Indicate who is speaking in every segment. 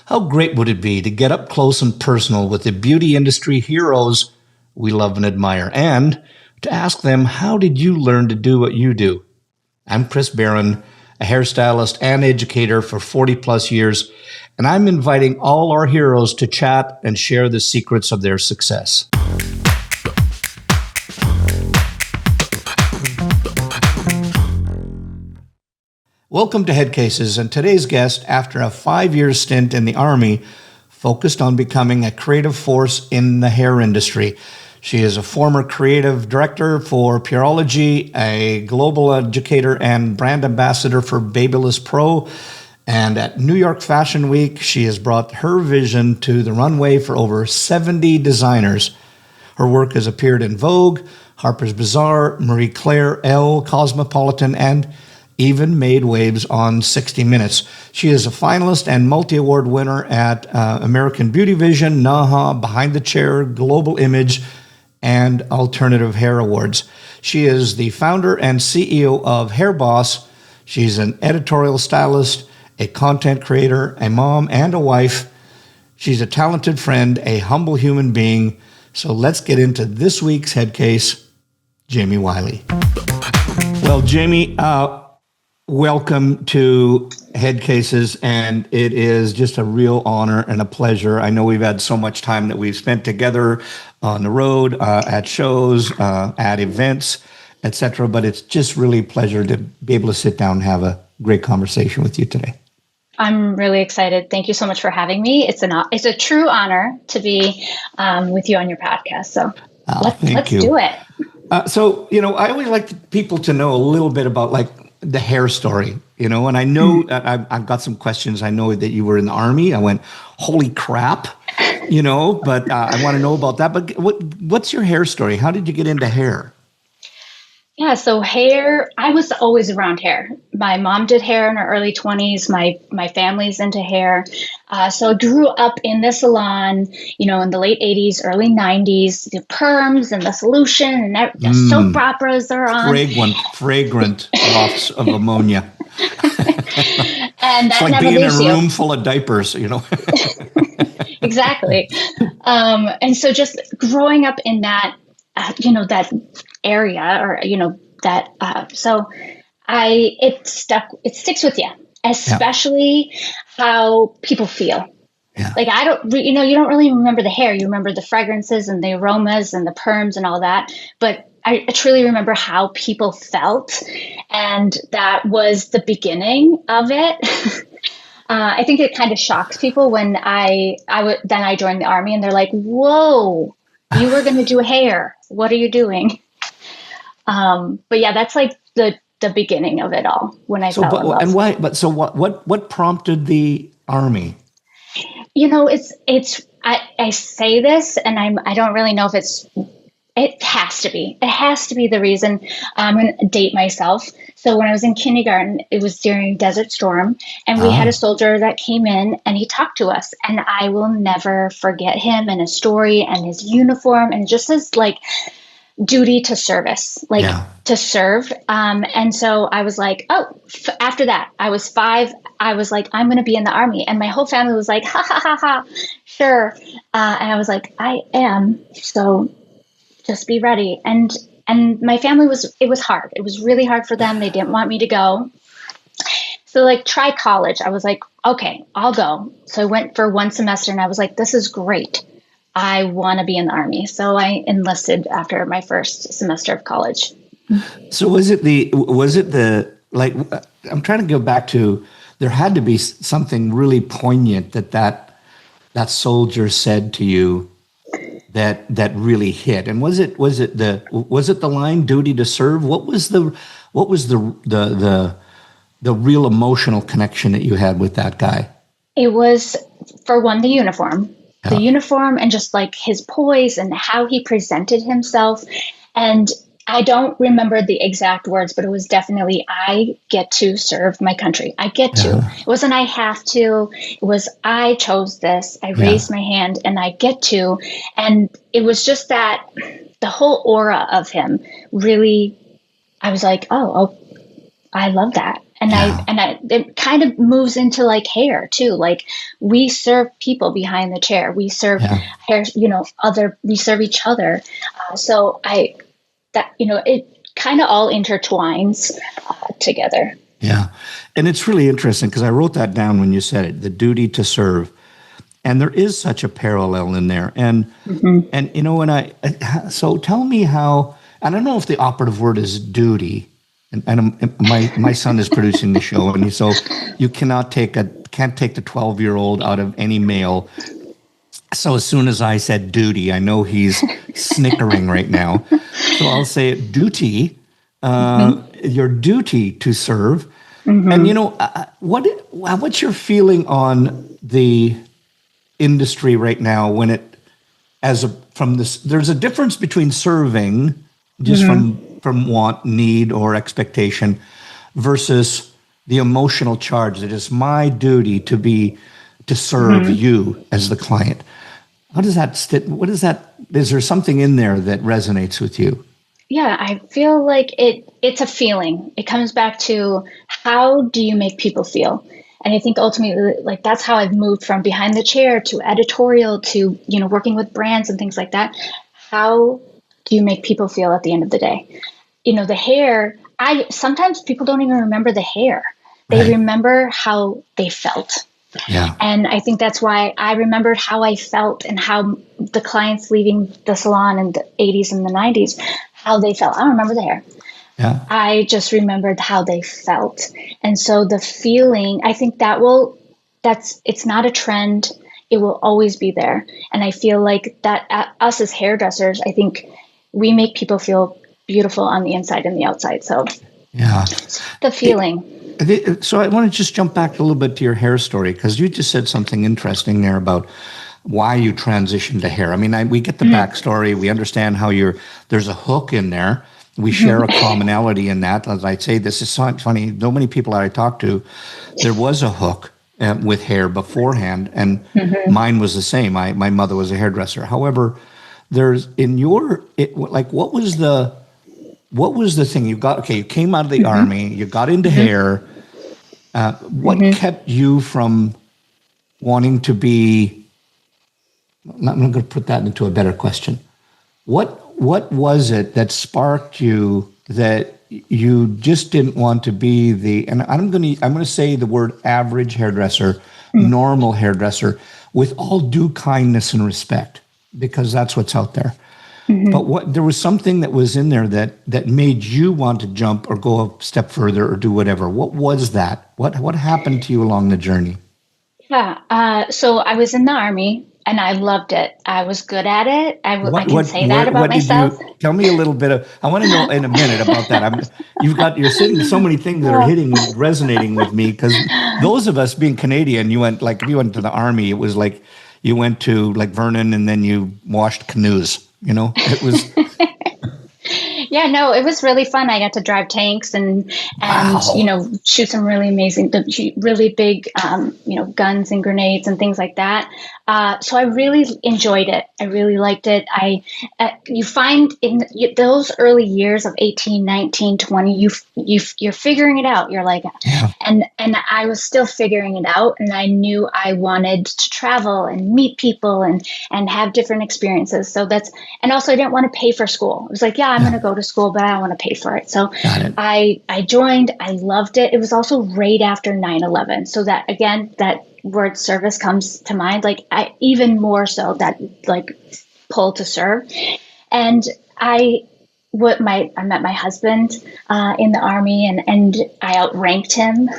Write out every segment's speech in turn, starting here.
Speaker 1: How great would it be to get up close and personal with the beauty industry heroes we love and admire, and to ask them, how did you learn to do what you do? I'm Chris Baran, a hairstylist and educator for 40 plus years, and I'm inviting all our heroes to chat and share the secrets of their success. Welcome to Headcases, and today's guest, after a 5-year stint in the Army, focused on becoming a creative force in the hair industry. She is a former creative director for Pureology, a global educator and brand ambassador for BaBylissPRO, and at New York Fashion Week, she has brought her vision to the runway for over 70 designers. Her work has appeared in Vogue, Harper's Bazaar, Marie Claire, Elle, Cosmopolitan, and even made waves on 60 Minutes. She is a finalist and multi-award winner at American Beauty Vision, NAHA, Behind the Chair, Global Image, and Alternative Hair Awards. She is the founder and CEO of HairBoss. She's an editorial stylist, a content creator, a mom, and a wife. She's a talented friend, a humble human being. So let's get into this week's head case, Jamie Wiley. Well, Jamie, welcome to Headcases, and it is just a real honor and a pleasure. I know we've had so much time that we've spent together on the road, at shows, at events, etc., but it's just really a pleasure to be able to sit down and have a great conversation with you today.
Speaker 2: I'm really excited. Thank you so much for having me. It's a true honor to be with you on your podcast. So let's do it.
Speaker 1: So, I always like people to know a little bit about the hair story, and I know I've got some questions. I know that you were in the Army. I went, holy crap, but I want to know about that. But what's your hair story? How did you get into hair?
Speaker 2: Yeah, so hair, I was always around hair. My mom did hair in her early 20s. My family's into hair. So I grew up in the salon, in the late 80s, early 90s, the perms and the solution and the soap operas are on.
Speaker 1: Fragrant wafts of ammonia.
Speaker 2: And
Speaker 1: it's like being in a room full of diapers,
Speaker 2: Exactly. And so just growing up in that, that area, or it sticks with you, especially how people feel.
Speaker 1: Yeah.
Speaker 2: You don't really remember the hair. You remember the fragrances and the aromas and the perms and all that, but I truly remember how people felt, and that was the beginning of it. I think it kind of shocks people when I joined the Army, and they're like, "Whoa, you were going to do hair. What are you doing?" But yeah, that's like the beginning of it all when I fell in love.
Speaker 1: And why? But so what prompted the Army?
Speaker 2: I say this, and I don't really know if it has to be. It has to be the reason. I'm going to date myself. So when I was in kindergarten, it was during Desert Storm, and we had a soldier that came in and he talked to us, and I will never forget him and his story and his uniform and just his duty to service, to serve. And so I was like, after that, I was 5. I was like, I'm going to be in the Army. And my whole family was like, ha, ha, ha, ha, sure. And I was like, I am. So just be ready. And my family it was hard. It was really hard for them. They didn't want me to go. So try college. I was like, okay, I'll go. So I went for 1 semester, and I was like, this is great. I want to be in the Army. So I enlisted after my first semester of college.
Speaker 1: So I'm trying to go back to, there had to be something really poignant that soldier said to you that really hit. And was it the line duty to serve? What was the real emotional connection that you had with that guy?
Speaker 2: It was, for one, the uniform. The uniform, and just his poise and how he presented himself. And I don't remember the exact words, but it was definitely, I get to serve my country. I get to. It wasn't I have to. It was I chose this. I raised my hand and I get to. And it was just that the whole aura of him really, I was like, oh, I love that. And
Speaker 1: Yeah.
Speaker 2: it kind of moves into like hair too. Like we serve people behind the chair. We serve
Speaker 1: Yeah.
Speaker 2: hair, we serve each other. It kind of all intertwines together.
Speaker 1: Yeah. And it's really interesting because I wrote that down when you said it, the duty to serve. And there is such a parallel in there. And so tell me how, I don't know if the operative word is duty. And my son is producing the show, and so you can't take the 12-year-old out of any male. So as soon as I said duty, I know he's snickering right now. So I'll say it, duty, your duty to serve. And what's your feeling on the industry right now when it there's a difference between serving just from want, need, or expectation versus the emotional charge that it's my duty to serve you as the client. How does that is there something in there that resonates with you?
Speaker 2: Yeah, I feel like it's a feeling. It comes back to how do you make people feel? And I think ultimately, like, that's how I've moved from behind the chair to editorial to, working with brands and things like that. How do you make people feel at the end of the day? The hair, sometimes people don't even remember the hair. They
Speaker 1: Right.
Speaker 2: remember how they felt.
Speaker 1: Yeah.
Speaker 2: And I think that's why I remembered how I felt and how the clients leaving the salon in the 80s and the 90s, how they felt. I don't remember the hair.
Speaker 1: Yeah.
Speaker 2: I just remembered how they felt. And so the feeling, I think it's not a trend. It will always be there. And I feel like that us as hairdressers, I think we make people feel beautiful on the inside and the outside. So
Speaker 1: Yeah.
Speaker 2: the feeling.
Speaker 1: So I want to just jump back a little bit to your hair story, because you just said something interesting there about why you transitioned to hair. I mean, we get the backstory. We understand how there's a hook in there. We share a commonality in that. As I say, this is funny. So many people that I talk to, there was a hook with hair beforehand, and mine was the same. My mother was a hairdresser. However, what was the thing you got? Okay, you came out of the army, you got into hair. What kept you from wanting to be? I'm going to put that into a better question. What was it that sparked you that you just didn't want to be and I'm going to say the word average hairdresser, normal hairdresser, with all due kindness and respect, because that's what's out there. But there was something that was in there that made you want to jump or go a step further or do whatever. What was that? What happened to you along the journey?
Speaker 2: Yeah. So I was in the army and I loved it. I was good at it. I can say that about myself.
Speaker 1: Tell me a little bit I want to know in a minute about that. You're saying so many things that are resonating with me, because those of us being Canadian, if you went to the army, it was like you went to like Vernon and then you washed canoes. It was.
Speaker 2: Yeah, no, it was really fun. I got to drive tanks and
Speaker 1: Wow.
Speaker 2: shoot some really amazing, really big, guns and grenades and things like that. So I really enjoyed it. I really liked it. You find in those early years of 18, 19, 20, you're figuring it out. You're like,
Speaker 1: Yeah.
Speaker 2: and I was still figuring it out, and I knew I wanted to travel and meet people and have different experiences. And also I didn't want to pay for school. It was like, yeah, I'm going to go to school, but I don't want to pay for it. So
Speaker 1: Got it.
Speaker 2: I joined. I loved it. It was also right after 9/11. So that, again, that word service comes to mind, even more so, that pull to serve. And I met my husband in the army, and I outranked him.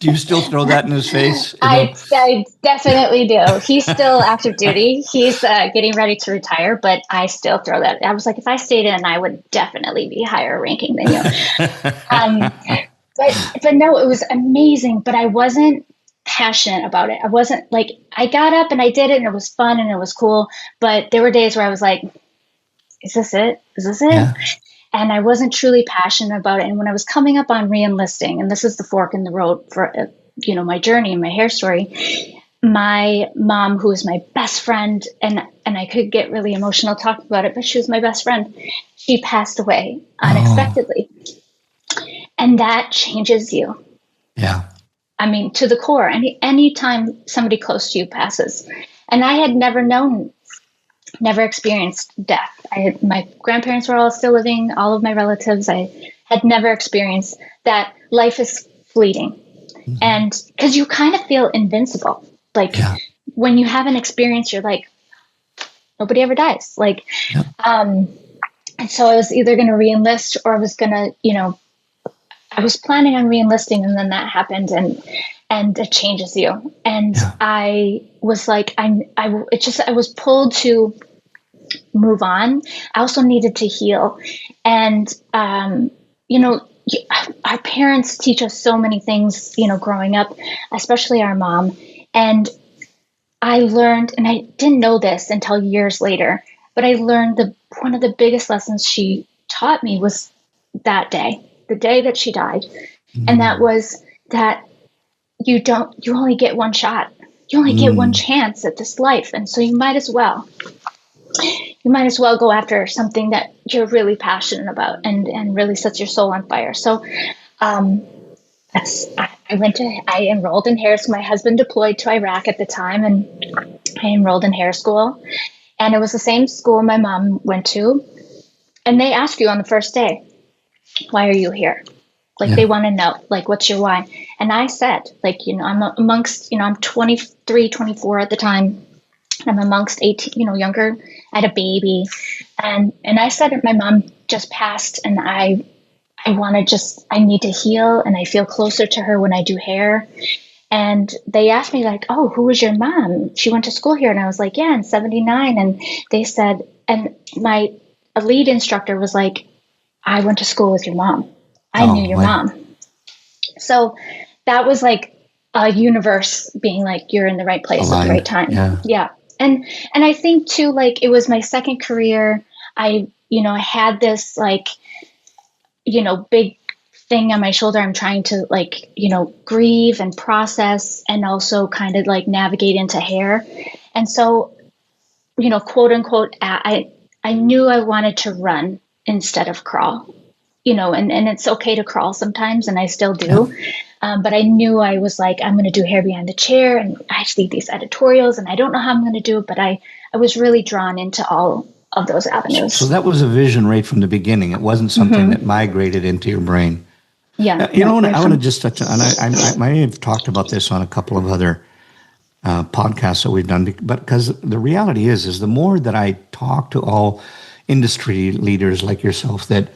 Speaker 1: Do you still throw that in his face?
Speaker 2: I definitely do. He's still active duty. He's getting ready to retire, but I still throw that. I was like, if I stayed in, I would definitely be higher ranking than you. But no, it was amazing, but I wasn't passionate about it. I wasn't I got up and I did it and it was fun and it was cool. But there were days where I was like, is this it? Is this it?
Speaker 1: Yeah.
Speaker 2: And I wasn't truly passionate about it. And when I was coming up on re-enlisting, and this is the fork in the road for, my journey and my hair story, my mom, who was my best friend, and I could get really emotional talking about it, but she was my best friend. She passed away unexpectedly. And that changes you.
Speaker 1: Yeah.
Speaker 2: I mean, to the core. Anytime somebody close to you passes. And I had never experienced death. My grandparents were all still living, all of my relatives. I had never experienced that. Life is fleeting. And because you kind of feel invincible. Like
Speaker 1: Yeah.
Speaker 2: when you have an experience, you're like, nobody ever dies. Like,
Speaker 1: Yeah.
Speaker 2: and so I was either going to re-enlist or I was going to, I was planning on re-enlisting, and then that happened, and it changes you. And
Speaker 1: Yeah.
Speaker 2: I was like, I was pulled to move on. I also needed to heal. And, our parents teach us so many things, growing up, especially our mom. And I learned, and I didn't know this until years later, but I learned one of the biggest lessons she taught me was that day, the day that she died. And that was that you only get one shot. You only get one chance at this life. And so you might as well go after something that you're really passionate about and really sets your soul on fire. So, I enrolled in hair. So my husband deployed to Iraq at the time, and I enrolled in hair school, and it was the same school my mom went to. And they ask you on the first day, why are you here? Like, they want to know, like, what's your why? And I said, like, I'm 23, 24 at the time. I'm amongst 18, younger. I had a baby. And I said, my mom just passed, and I need to heal, and I feel closer to her when I do hair. And they asked me, like, oh, who was your mom? She went to school here. And I was like, yeah, in 79. And they said, and my lead instructor was like, I went to school with your mom. I knew your mom. So that was like a universe being like, you're in the right place at the right time. Yeah. And I think too, like, it was my second career. I had this, like, big thing on my shoulder. I'm trying to, like, grieve and process, and also kind of like navigate into hair. And so, quote unquote, I knew I wanted to run instead of crawl, and it's okay to crawl sometimes, and I still do. But I knew I was like, I'm going to do hair behind the chair, and I see these editorials, and I don't know how I'm going to do it, but I was really drawn into all of those avenues.
Speaker 1: So that was a vision right from the beginning. It wasn't something that migrated into your brain.
Speaker 2: Yeah.
Speaker 1: I want to just touch on, and I may have talked about this on a couple of other podcasts that we've done, but because the reality is the more that I talk to all industry leaders like yourself, that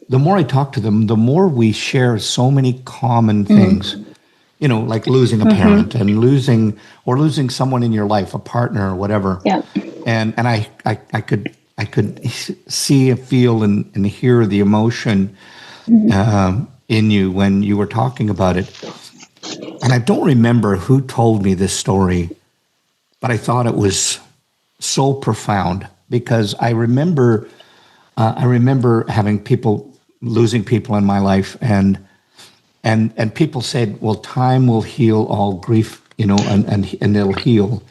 Speaker 1: the more I talk to them, the more we share so many common things, like losing a parent and losing someone in your life, a partner or whatever.
Speaker 2: Yeah.
Speaker 1: And I could see and feel and hear the emotion in you when you were talking about it. And I don't remember who told me this story, but I thought it was so profound, because I remember having losing people in my life, and people said, well, time will heal all grief, and it'll heal.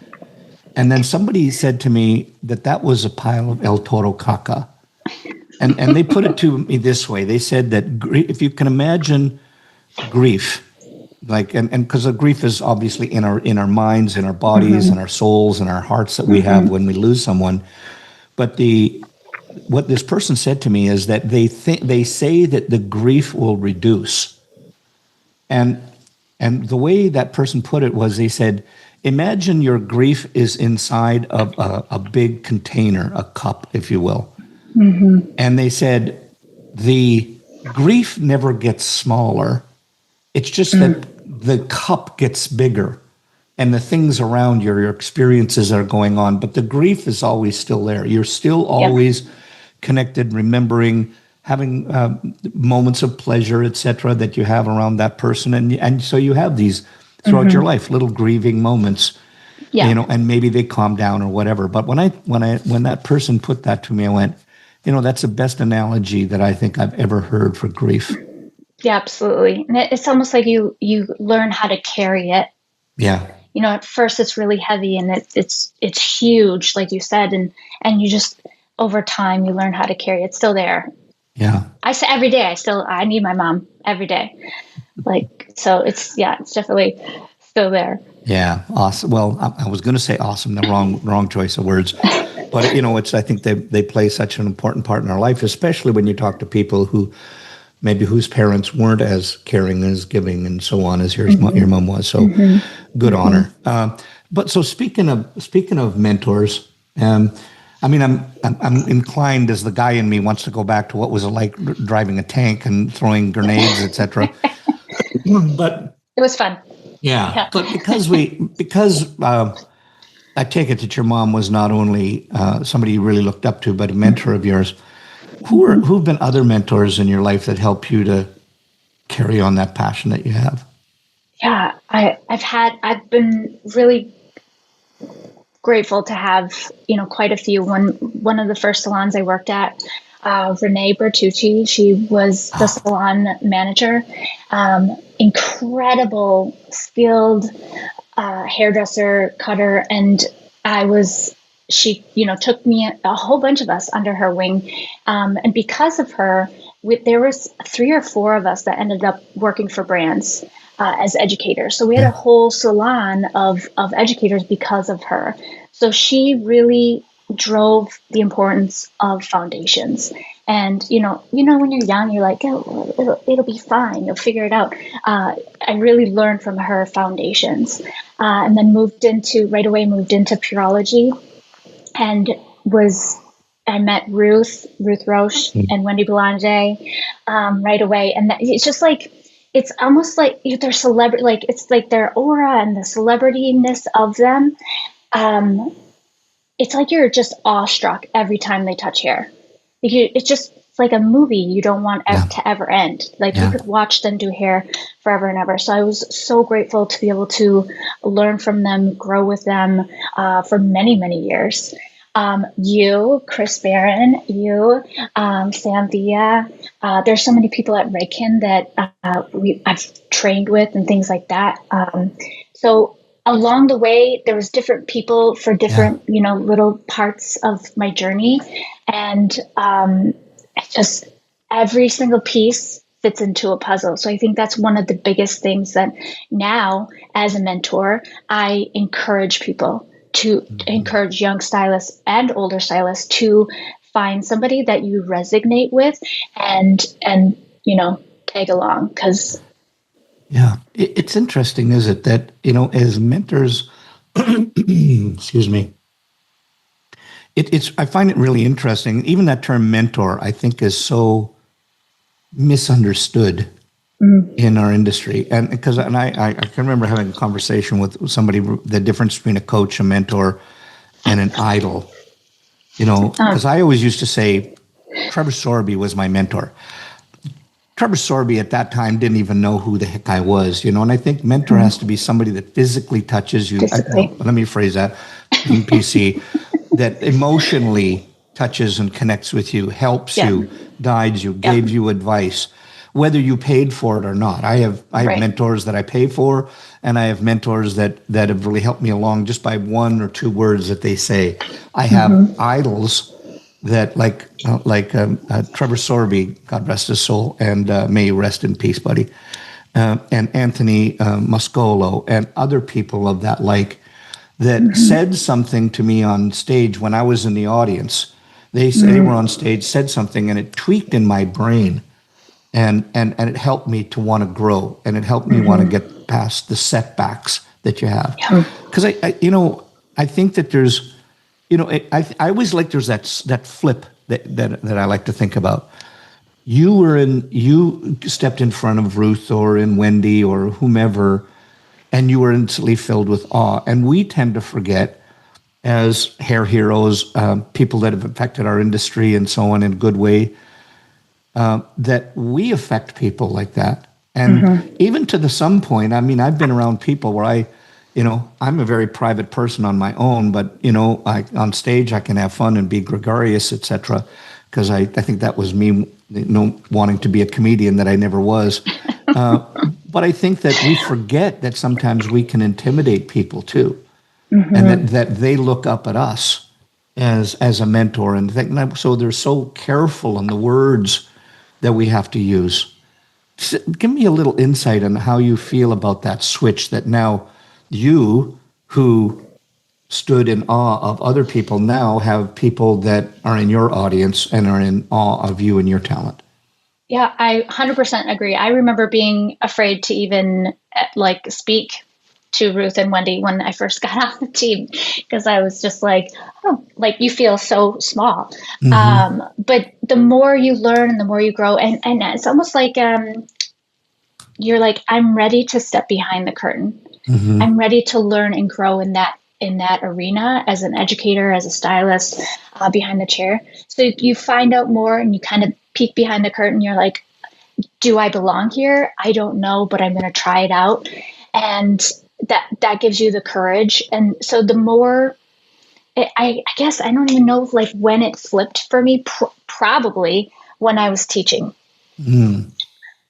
Speaker 1: And then somebody said to me that was a pile of El Toro caca. And they put it to me this way. They said that if you can imagine grief, like, and because the grief is obviously in our minds, in our bodies, and our souls, and our hearts that we have when we lose someone. But what this person said to me is that they say that the grief will reduce. And the way that person put it was, they said, imagine your grief is inside of a big container, a cup, if you will. And they said, the grief never gets smaller. It's just that the cup gets bigger, and the things around your experiences are going on, but the grief is always still there. You're still always connected, remembering, having moments of pleasure, etc., that you have around that person, and so you have these throughout your life, little grieving moments, and maybe they calm down or whatever. But when that person put that to me, I went, that's the best analogy that I think I've ever heard for grief.
Speaker 2: Yeah, absolutely. And it's almost like you learn how to carry it.
Speaker 1: Yeah.
Speaker 2: At first it's really heavy, and it's huge, like you said, and you just, over time, you learn how to carry it. It's still there.
Speaker 1: Yeah.
Speaker 2: I say every day, I need my mom every day. Like, so it's definitely still there.
Speaker 1: Yeah, awesome. Well, I was going to say awesome, the wrong choice of words, but I think they play such an important part in our life, especially when you talk to people who maybe whose parents weren't as caring, as giving, and so on as your mom was. So, good honor. But so speaking of mentors, I mean, I'm inclined, as the guy in me wants to go back to what was it like driving a tank and throwing grenades, etc. But
Speaker 2: it was fun.
Speaker 1: Yeah, but because I take it that your mom was not only somebody you really looked up to, but a mentor of yours. Who've been other mentors in your life that help you to carry on that passion that you have?
Speaker 2: Yeah, I've been really grateful to have, quite a few. One of the first salons I worked at, Renee Bertucci, she was the salon manager, incredible, skilled hairdresser, cutter, and she took me, a whole bunch of us under her wing, and because of her, there was 3 or 4 of us that ended up working for brands as educators. So we had a whole salon of educators because of her. So she really drove the importance of foundations. And when you're young, you're like, oh, it'll be fine. You'll figure it out. I really learned from her foundations, and then right away moved into Pureology, and I met Ruth Roche and Wendy Boulanger right away, and it's just like, it's almost like they're celebrity, like it's like their aura and the celebrityness of them. It's like you're just awestruck every time they touch hair. It's like a movie you don't want to ever end. Like you could watch them do hair forever and ever. So I was so grateful to be able to learn from them, grow with them for many, many years. You, Chris Baran, Sam Villa. There's so many people at Raykin that I've trained with and things like that. So along the way, there was different people for different, little parts of my journey. And just every single piece fits into a puzzle. So I think that's one of the biggest things that now, as a mentor, I encourage people to encourage young stylists and older stylists to find somebody that you resonate with and tag along. Because
Speaker 1: it's interesting, is it, that as mentors, excuse me, I find it really interesting. Even that term mentor, I think, is so misunderstood in our industry. And because I can remember having a conversation with somebody, the difference between a coach, a mentor, and an idol. Because I always used to say Trevor Sorby was my mentor. Trevor Sorby at that time didn't even know who the heck I was, and I think mentor has to be somebody that physically touches you. Let me phrase that in PC, that emotionally touches and connects with you, helps you, guides you, gave you advice, whether you paid for it or not. I have mentors that I pay for, and I have mentors that have really helped me along just by 1 or 2 words that they say. I have idols that like Trevor Sorby, God rest his soul, and may you rest in peace, buddy, and Anthony Muscolo, and other people of that like, that said something to me on stage when I was in the audience. They were on stage, said something, and it tweaked in my brain, and it helped me to want to grow, and it helped me want to get past the setbacks that you have. Because I think that there's, I always like, there's that flip that I like to think about. You stepped in front of Ruth or in Wendy or whomever, and you were instantly filled with awe. And we tend to forget, as hair heroes, people that have affected our industry and so on in a good way, that we affect people like that. And even to some point, I mean, I've been around people where I'm a very private person on my own, but, on stage I can have fun and be gregarious, etc. Because I think that was me, wanting to be a comedian that I never was. But I think that we forget that sometimes we can intimidate people too, and that they look up at us as a mentor, and so they're so careful in the words that we have to use. Give me a little insight on how you feel about that switch, that now you, who stood in awe of other people, now have people that are in your audience and are in awe of you and your talent.
Speaker 2: Yeah, I 100% agree. I remember being afraid to even speak to Ruth and Wendy when I first got on the team, because I was just like, oh, like you feel so small. But the more you learn and the more you grow, and it's almost like you're like, I'm ready to step behind the curtain. I'm ready to learn and grow in that arena as an educator, as a stylist, behind the chair. So you find out more and you kind of peek behind the curtain. You're like, do I belong here? I don't know, but I'm going to try it out. And that gives you the courage. And so the more, I guess, I don't even know like when it flipped for me, probably when I was teaching.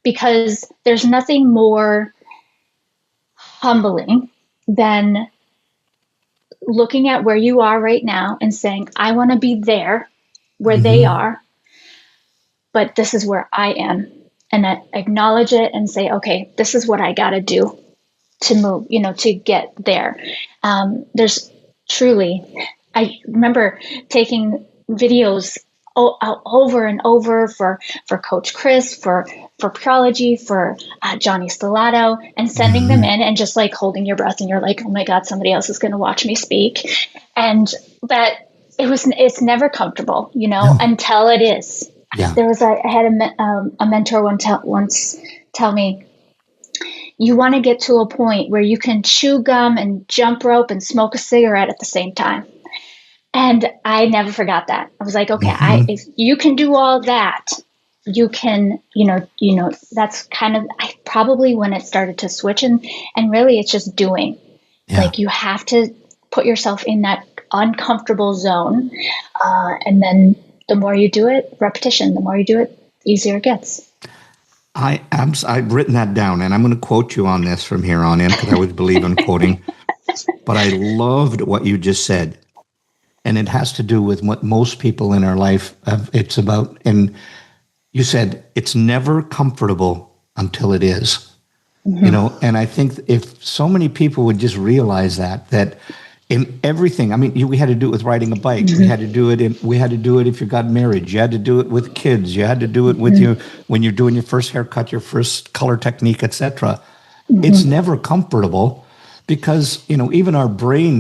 Speaker 2: Because there's nothing more humbling than looking at where you are right now and saying, I want to be there where they are, but this is where I am. And I acknowledge it and say, okay, this is what I got to do to move, to get there. There's truly, I remember taking videos over and over for Coach Chris, for Pureology, for Johnny Stellato, and sending them in and just like holding your breath, and you're like, oh my God, somebody else is going to watch me speak. And that it's never comfortable, until it is.
Speaker 1: Yeah.
Speaker 2: There was I had a mentor once tell me, you want to get to a point where you can chew gum and jump rope and smoke a cigarette at the same time. And I never forgot that. I was like, okay, if you can do all that, you can, that's kind of probably when it started to switch, and really it's just doing. Yeah. Like you have to put yourself in that uncomfortable zone. And then the more you do it, repetition, the more you do it, the easier it gets.
Speaker 1: I've written that down, and I'm going to quote you on this from here on in, because I always believe in quoting. But I loved what you just said. And it has to do with what most people in our life, it's about. And you said, it's never comfortable until it is. And I think if so many people would just realize that in everything, I mean, we had to do it with riding a bike. We had to do it. We had to do it if you got married. You had to do it with kids. You had to do it with you when you're doing your first haircut, your first color technique, etc. It's never comfortable. Because, even our brain,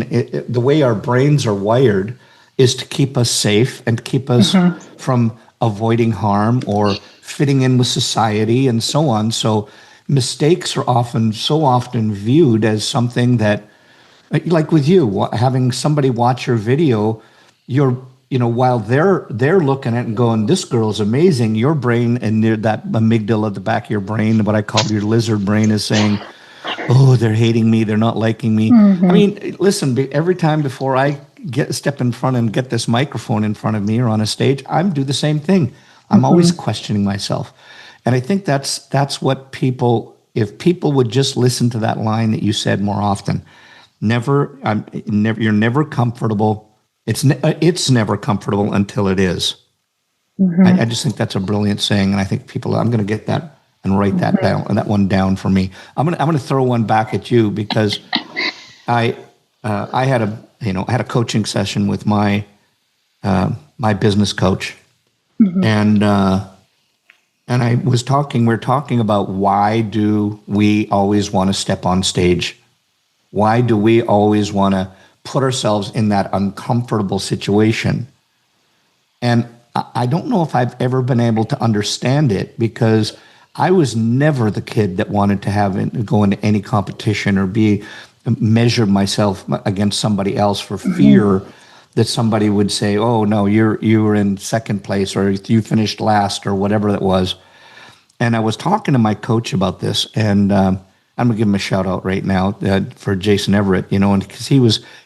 Speaker 1: the way our brains are wired is to keep us safe and keep us from avoiding harm or fitting in with society and so on. So mistakes are so often viewed as something that, like with you, having somebody watch your video, while they're looking at it and going, this girl's amazing, your brain and that amygdala at the back of your brain, what I call your lizard brain, is saying, oh, they're hating me, they're not liking me. I mean, listen, every time before I step in front and get this microphone in front of me or on a stage, I do the same thing. I'm always questioning myself. And I think that's what if people would just listen to that line that you said more often, you're never comfortable. It's never comfortable until it is. I just think that's a brilliant saying. And I think I'm going to get that and write that down, and that one down for me. I'm gonna throw one back at you, because I had a coaching session with my business coach, and we're talking about, why do we always want to step on stage? Why do we always want to put ourselves in that uncomfortable situation? And I don't know if I've ever been able to understand it, because I was never the kid that wanted to go into any competition or measure myself against somebody else for fear that somebody would say, oh no, you were in second place, or you finished last, or whatever that was. And I was talking to my coach about this, and I'm gonna give him a shout out right now for Jason Everett, and because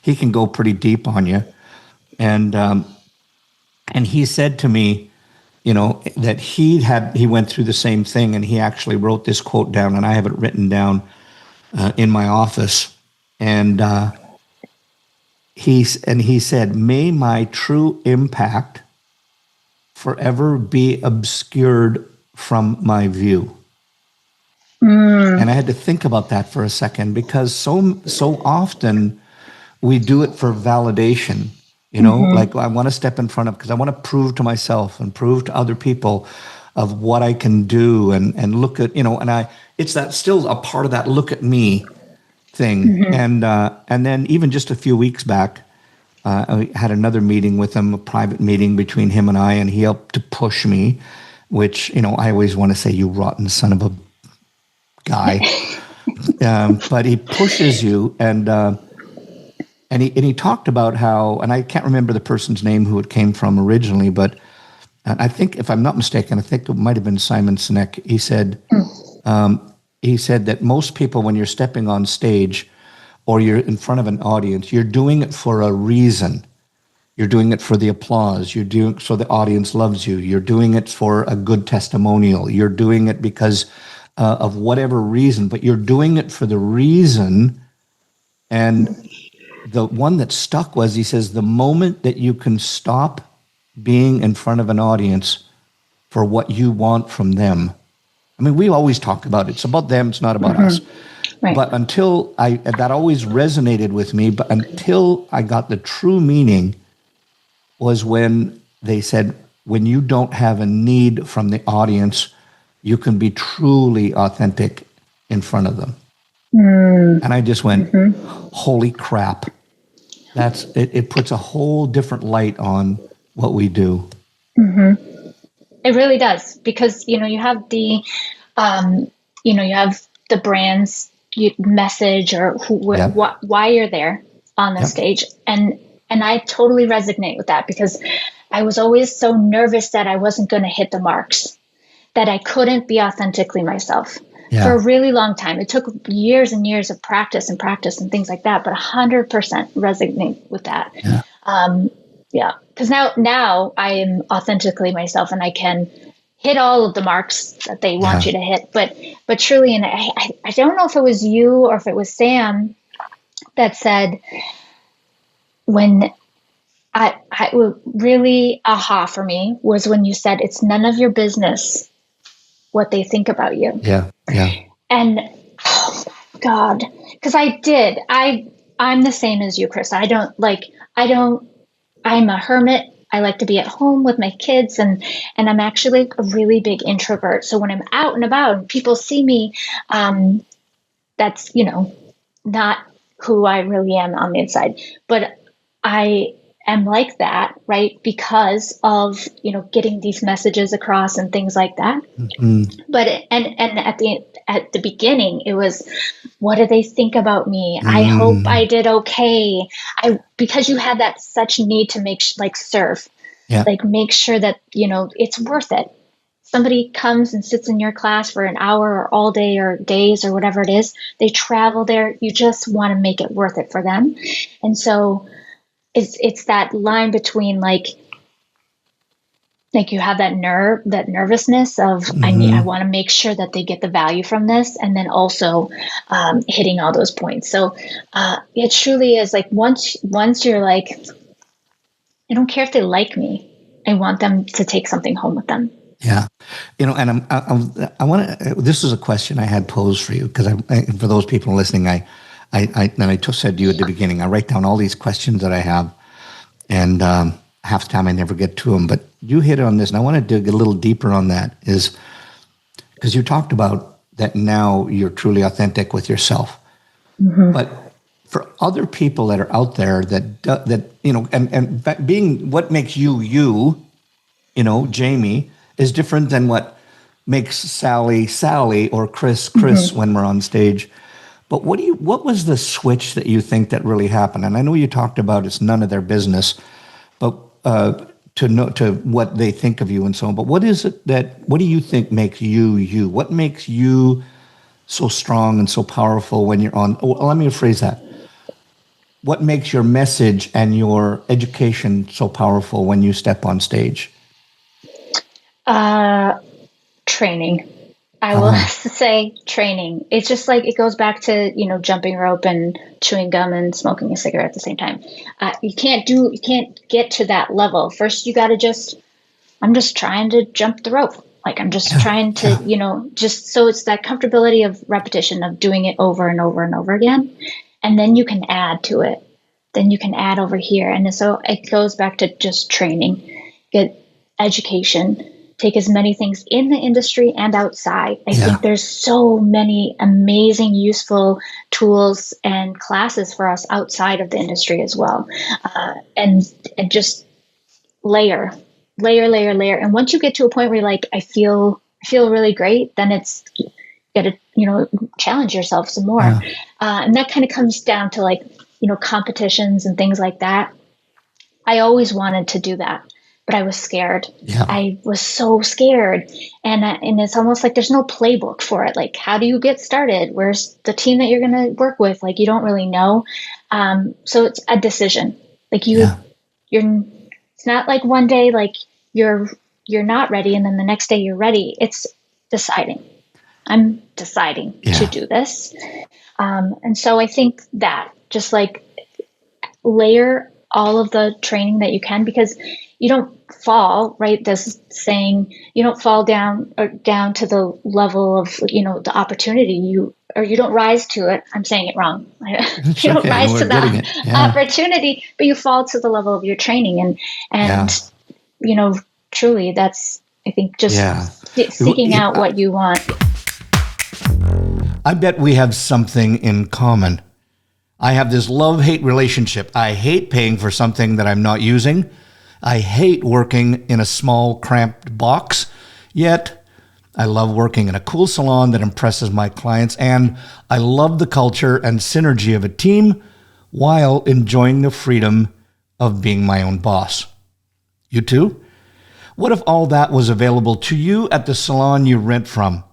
Speaker 1: he can go pretty deep on you, and he said to me, that he went through the same thing, and he actually wrote this quote down, and I have it written down in my office. And he said, may my true impact forever be obscured from my view. And I had to think about that for a second, because so often we do it for validation, like I want to step in front of, because I want to prove to myself and prove to other people of what I can do, and look at, it's that still a part of that look at me thing. And then even just a few weeks back, I had another meeting with him, a private meeting between him and I, and he helped to push me, which, I always want to say, you rotten son of a guy. But he pushes you, and he talked about how, and I can't remember the person's name who it came from originally, but I think, if I'm not mistaken, I think it might have been Simon Sinek. He said that most people, when you're stepping on stage or you're in front of an audience, you're doing it for a reason. You're doing it for the applause. You're doing it so the audience loves you. You're doing it for a good testimonial. You're doing it because of whatever reason, but you're doing it for the reason. And the one that stuck was, he says, the moment that you can stop being in front of an audience for what you want from them. I mean, we always talk about it's about them, it's not about us.
Speaker 2: Right.
Speaker 1: But that always resonated with me, but until I got the true meaning was when they said, when you don't have a need from the audience, you can be truly authentic in front of them. And I just went, holy crap. It puts a whole different light on what we do.
Speaker 2: It really does, because, you have the, you have the brand's message or why you're there on the stage. And I totally resonate with that, because I was always so nervous that I wasn't going to hit the marks, that I couldn't be authentically myself for a really long time. It took years and years of practice and things like that, but 100% resonate with that. Because now I am authentically myself, and I can hit all of the marks that they want you to hit. But truly, and I don't know if it was you or if it was Sam that said, when I really aha for me was when you said, it's none of your business what they think about you. And oh God, because I'm the same as you, Chris. I'm a hermit. I like to be at home with my kids, and I'm actually a really big introvert. So when I'm out and about and people see me, that's, not who I really am on the inside. But I am like that, right? Because of, getting these messages across and things like that. But, and at the beginning, it was, what do they think about me? I hope I did okay. Because you have that such need to serve, make sure that, it's worth it. Somebody comes and sits in your class for an hour or all day or days or whatever it is, they travel there. You just want to make it worth it for them. And so it's that line between you have that nervousness of, I want to make sure that they get the value from this. And then also hitting all those points. So it truly is once you're I don't care if they like me. I want them to take something home with them.
Speaker 1: Yeah. And I want to, this is a question I had posed for you, because for those people listening, I just said to you at the beginning, I write down all these questions that I have, and half the time I never get to them, but you hit on this, and I want to dig a little deeper on that, is because you talked about that now you're truly authentic with yourself. But for other people that are out there that and being what makes you, Jamie, is different than what makes Sally or Chris when we're on stage. But what was the switch that you think that really happened? And I know you talked about it's none of their business, but to what they think of you and so on. But what do you think makes you? What makes you so strong and so powerful when you're on? Oh, let me rephrase that. What makes your message and your education so powerful when you step on stage?
Speaker 2: Training. I will say training. It's just it goes back to, jumping rope and chewing gum and smoking a cigarette at the same time. You can't get to that level. First, you got to I'm just trying to jump the rope. Like I'm just trying to, just so it's that comfortability of repetition of doing it over and over and over again. And then you can add to it. Then you can add over here. And so it goes back to just training, get education, take as many things in the industry and outside. I think there's so many amazing, useful tools and classes for us outside of the industry as well. And just layer. And once you get to a point where you're like, I feel really great, then it's got to, challenge yourself some more. And that kind of comes down to like, competitions and things like that. I always wanted to do that, but I was scared. I was so scared. And it's almost like there's no playbook for it. Like, how do you get started? Where's the team that you're going to work with? Like, you don't really know. So it's a decision. Like it's not like one day, like you're not ready. And then the next day you're ready. It's deciding. I'm deciding to do this. And so I think that just like layer all of the training that you can, because you don't fall, right? This saying, you don't fall down to the level of, the opportunity you don't rise to it. I'm saying it wrong. You don't rise to the opportunity, but you fall to the level of your training. And truly that's, I think, just seeking out what you want.
Speaker 1: I bet we have something in common. I have this love-hate relationship. I hate paying for something that I'm not using. I hate working in a small, cramped box. Yet, I love working in a cool salon that impresses my clients, and I love the culture and synergy of a team while enjoying the freedom of being my own boss. You too? What if all that was available to you at the salon you rent from?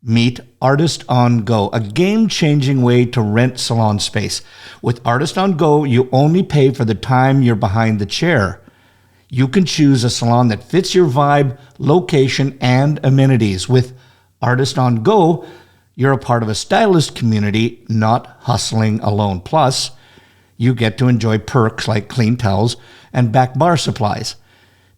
Speaker 1: Meet Artist on Go, a game-changing way to rent salon space. With Artist on Go, you only pay for the time you're behind the chair. You can choose a salon that fits your vibe, location, and amenities. With Artist on Go, you're a part of a stylist community, not hustling alone. Plus, you get to enjoy perks like clean towels and back bar supplies.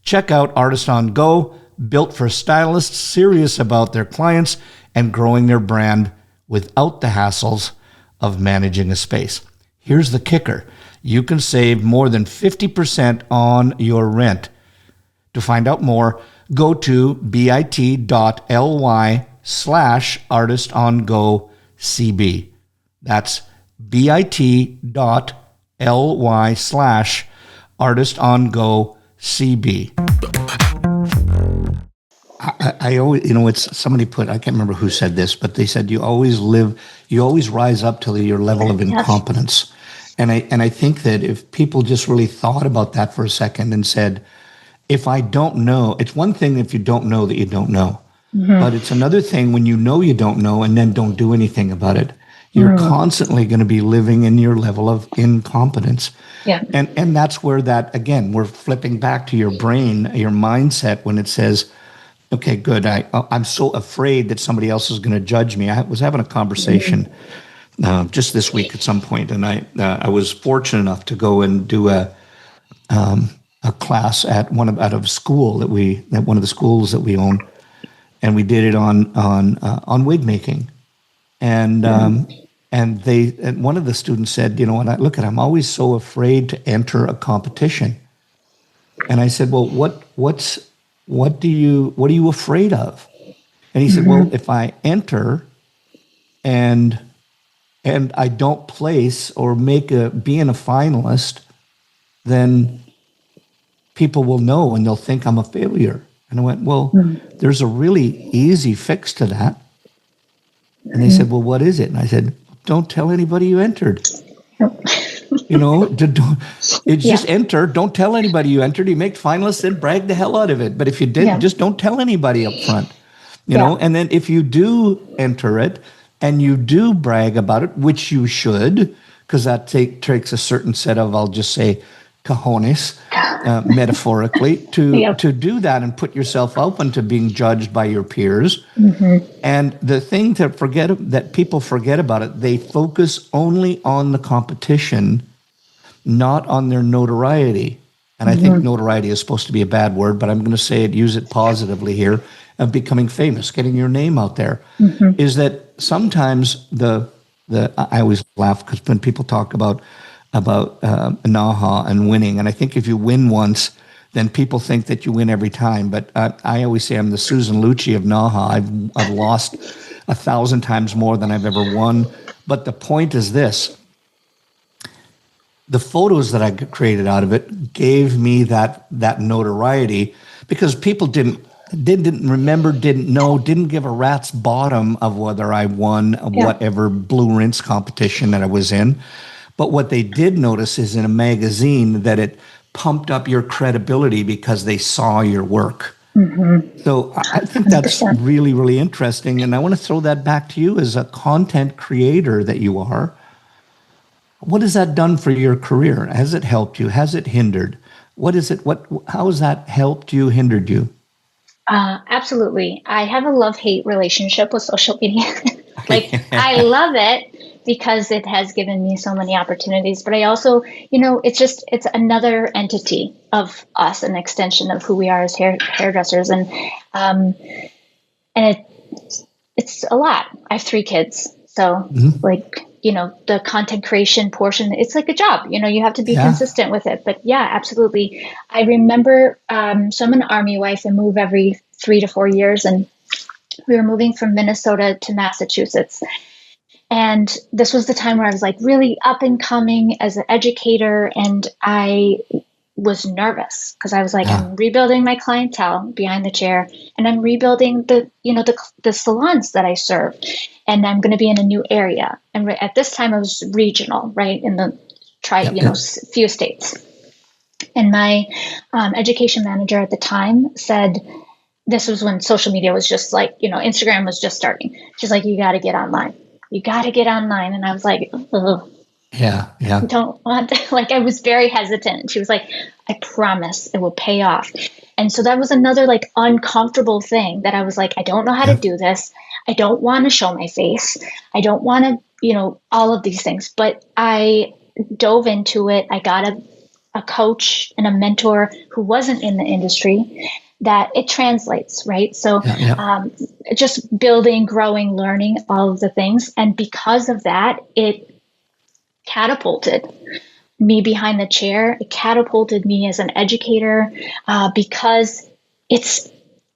Speaker 1: Check out Artist on Go, built for stylists serious about their clients and growing their brand without the hassles of managing a space. Here's the kicker. You can save more than 50% on your rent. To find out more, go to bit.ly/artistongocb. That's bit.ly/artistongocb. I always, it's somebody I can't remember who said this, but they said you always rise up to your level of incompetence. And I think that if people just really thought about that for a second and said, if I don't know, it's one thing if you don't know that you don't know, but it's another thing when you know you don't know and then don't do anything about it. You're constantly going to be living in your level of incompetence. Yeah. And that's where that, again, we're flipping back to your brain, your mindset when it says, okay, good. I'm so afraid that somebody else is going to judge me. I was having a conversation just this week at some point, and I was fortunate enough to go and do a class at one of the schools that we own, and we did it on wig making, and one of the students said, I'm always so afraid to enter a competition, and I said, well, what are you afraid of? And he said, well, if I enter and I don't place or being a finalist, then people will know and they'll think I'm a failure. And I went, well, there's a really easy fix to that. And they said, well, what is it? And I said, don't tell anybody you entered. Just enter. Don't tell anybody you entered. You make finalists and brag the hell out of it. But if you didn't, just don't tell anybody up front. You know. And then if you do enter it and you do brag about it, which you should, because that takes a certain set of, I'll just say, cojones, metaphorically, to do that and put yourself open to being judged by your peers. And the thing that people forget about it, they focus only on the competition, not on their notoriety. And I think notoriety is supposed to be a bad word, but I'm going to say it, use it positively here. of becoming famous, getting your name out there, is that sometimes I always laugh because when people talk about NAHA and winning, and I think if you win once, then people think that you win every time. But I always say I'm the Susan Lucci of NAHA. I've lost 1,000 times more than I've ever won. But the point is this: the photos that I created out of it gave me that notoriety, because people didn't remember, didn't know, didn't give a rat's bottom of whether I won whatever blue rinse competition that I was in. But what they did notice is in a magazine that it pumped up your credibility because they saw your work. So I think that's 100%. Really, really interesting. And I want to throw that back to you as a content creator that you are. What has that done for your career? Has it helped you? Has it hindered? How has that helped you, hindered you?
Speaker 2: Absolutely. I have a love-hate relationship with social media. I love it because it has given me so many opportunities, but I also, it's another entity of us, an extension of who we are as hairdressers. And it's a lot. I have 3 kids. So the content creation portion, it's like a job, you have to be consistent with it. But yeah, absolutely. I remember, so I'm an Army wife and move every 3 to 4 years. And we were moving from Minnesota to Massachusetts. And this was the time where I was like really up and coming as an educator. And I was nervous because I was like, I'm rebuilding my clientele behind the chair, and I'm rebuilding the salons that I serve, and I'm going to be in a new area. And at this time I was regional, right? In the few states. And my education manager at the time said, this was when social media was just like, Instagram was just starting. She's like, you got to get online. You got to get online. And I was like, ugh.
Speaker 1: Yeah.
Speaker 2: I don't want to, I was very hesitant. She was like, I promise it will pay off. And so that was another uncomfortable thing that I was like, I don't know how to do this. I don't want to show my face. I don't want to, all of these things. But I dove into it. I got a coach and a mentor who wasn't in the industry, that it translates, right? So just building, growing, learning, all of the things. And because of that, it catapulted me behind the chair. It catapulted me as an educator because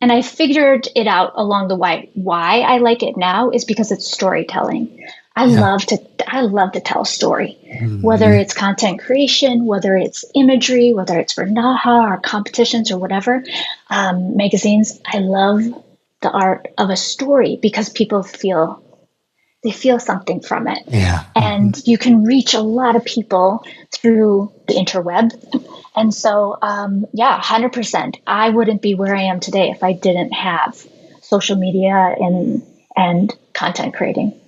Speaker 2: and I figured it out along the way. Why I like it now is because it's storytelling. I love to tell a story, whether it's content creation, whether it's imagery, whether it's for NAHA or competitions or whatever, magazines. I love the art of a story because people feel something from it.
Speaker 1: Yeah.
Speaker 2: And you can reach a lot of people through the interweb. And so, 100%. I wouldn't be where I am today if I didn't have social media and content creating.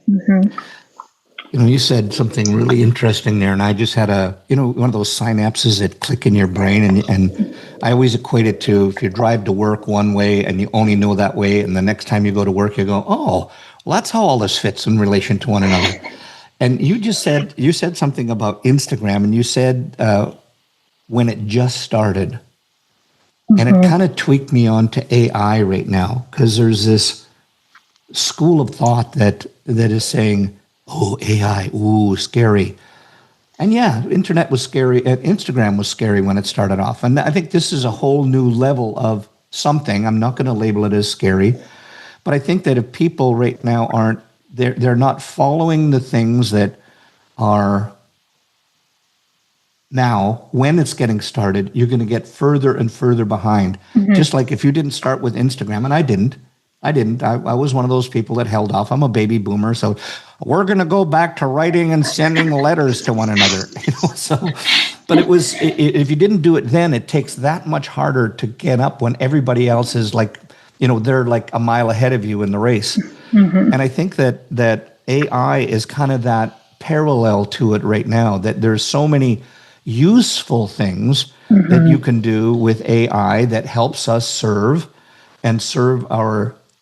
Speaker 1: You said something really interesting there, and I just had one of those synapses that click in your brain, and I always equate it to if you drive to work one way and you only know that way, and the next time you go to work, you go, oh, well, that's how all this fits in relation to one another. And you said something about Instagram, and you said when it just started, and it kind of tweaked me on to AI right now, because there's this school of thought that is saying, oh, AI, ooh, scary. And yeah, internet was scary. Instagram was scary when it started off. And I think this is a whole new level of something. I'm not going to label it as scary. But I think that if people right now they're not following the things that are now, when it's getting started, you're going to get further and further behind. Just like if you didn't start with Instagram, and I didn't. I was one of those people that held off. I'm a baby boomer, so we're going to go back to writing and sending letters to one another. But it was, if you didn't do it then, it takes that much harder to get up when everybody else is they're like a mile ahead of you in the race. And I think that AI is kind of that parallel to it right now, that there's so many useful things that you can do with AI that helps us serve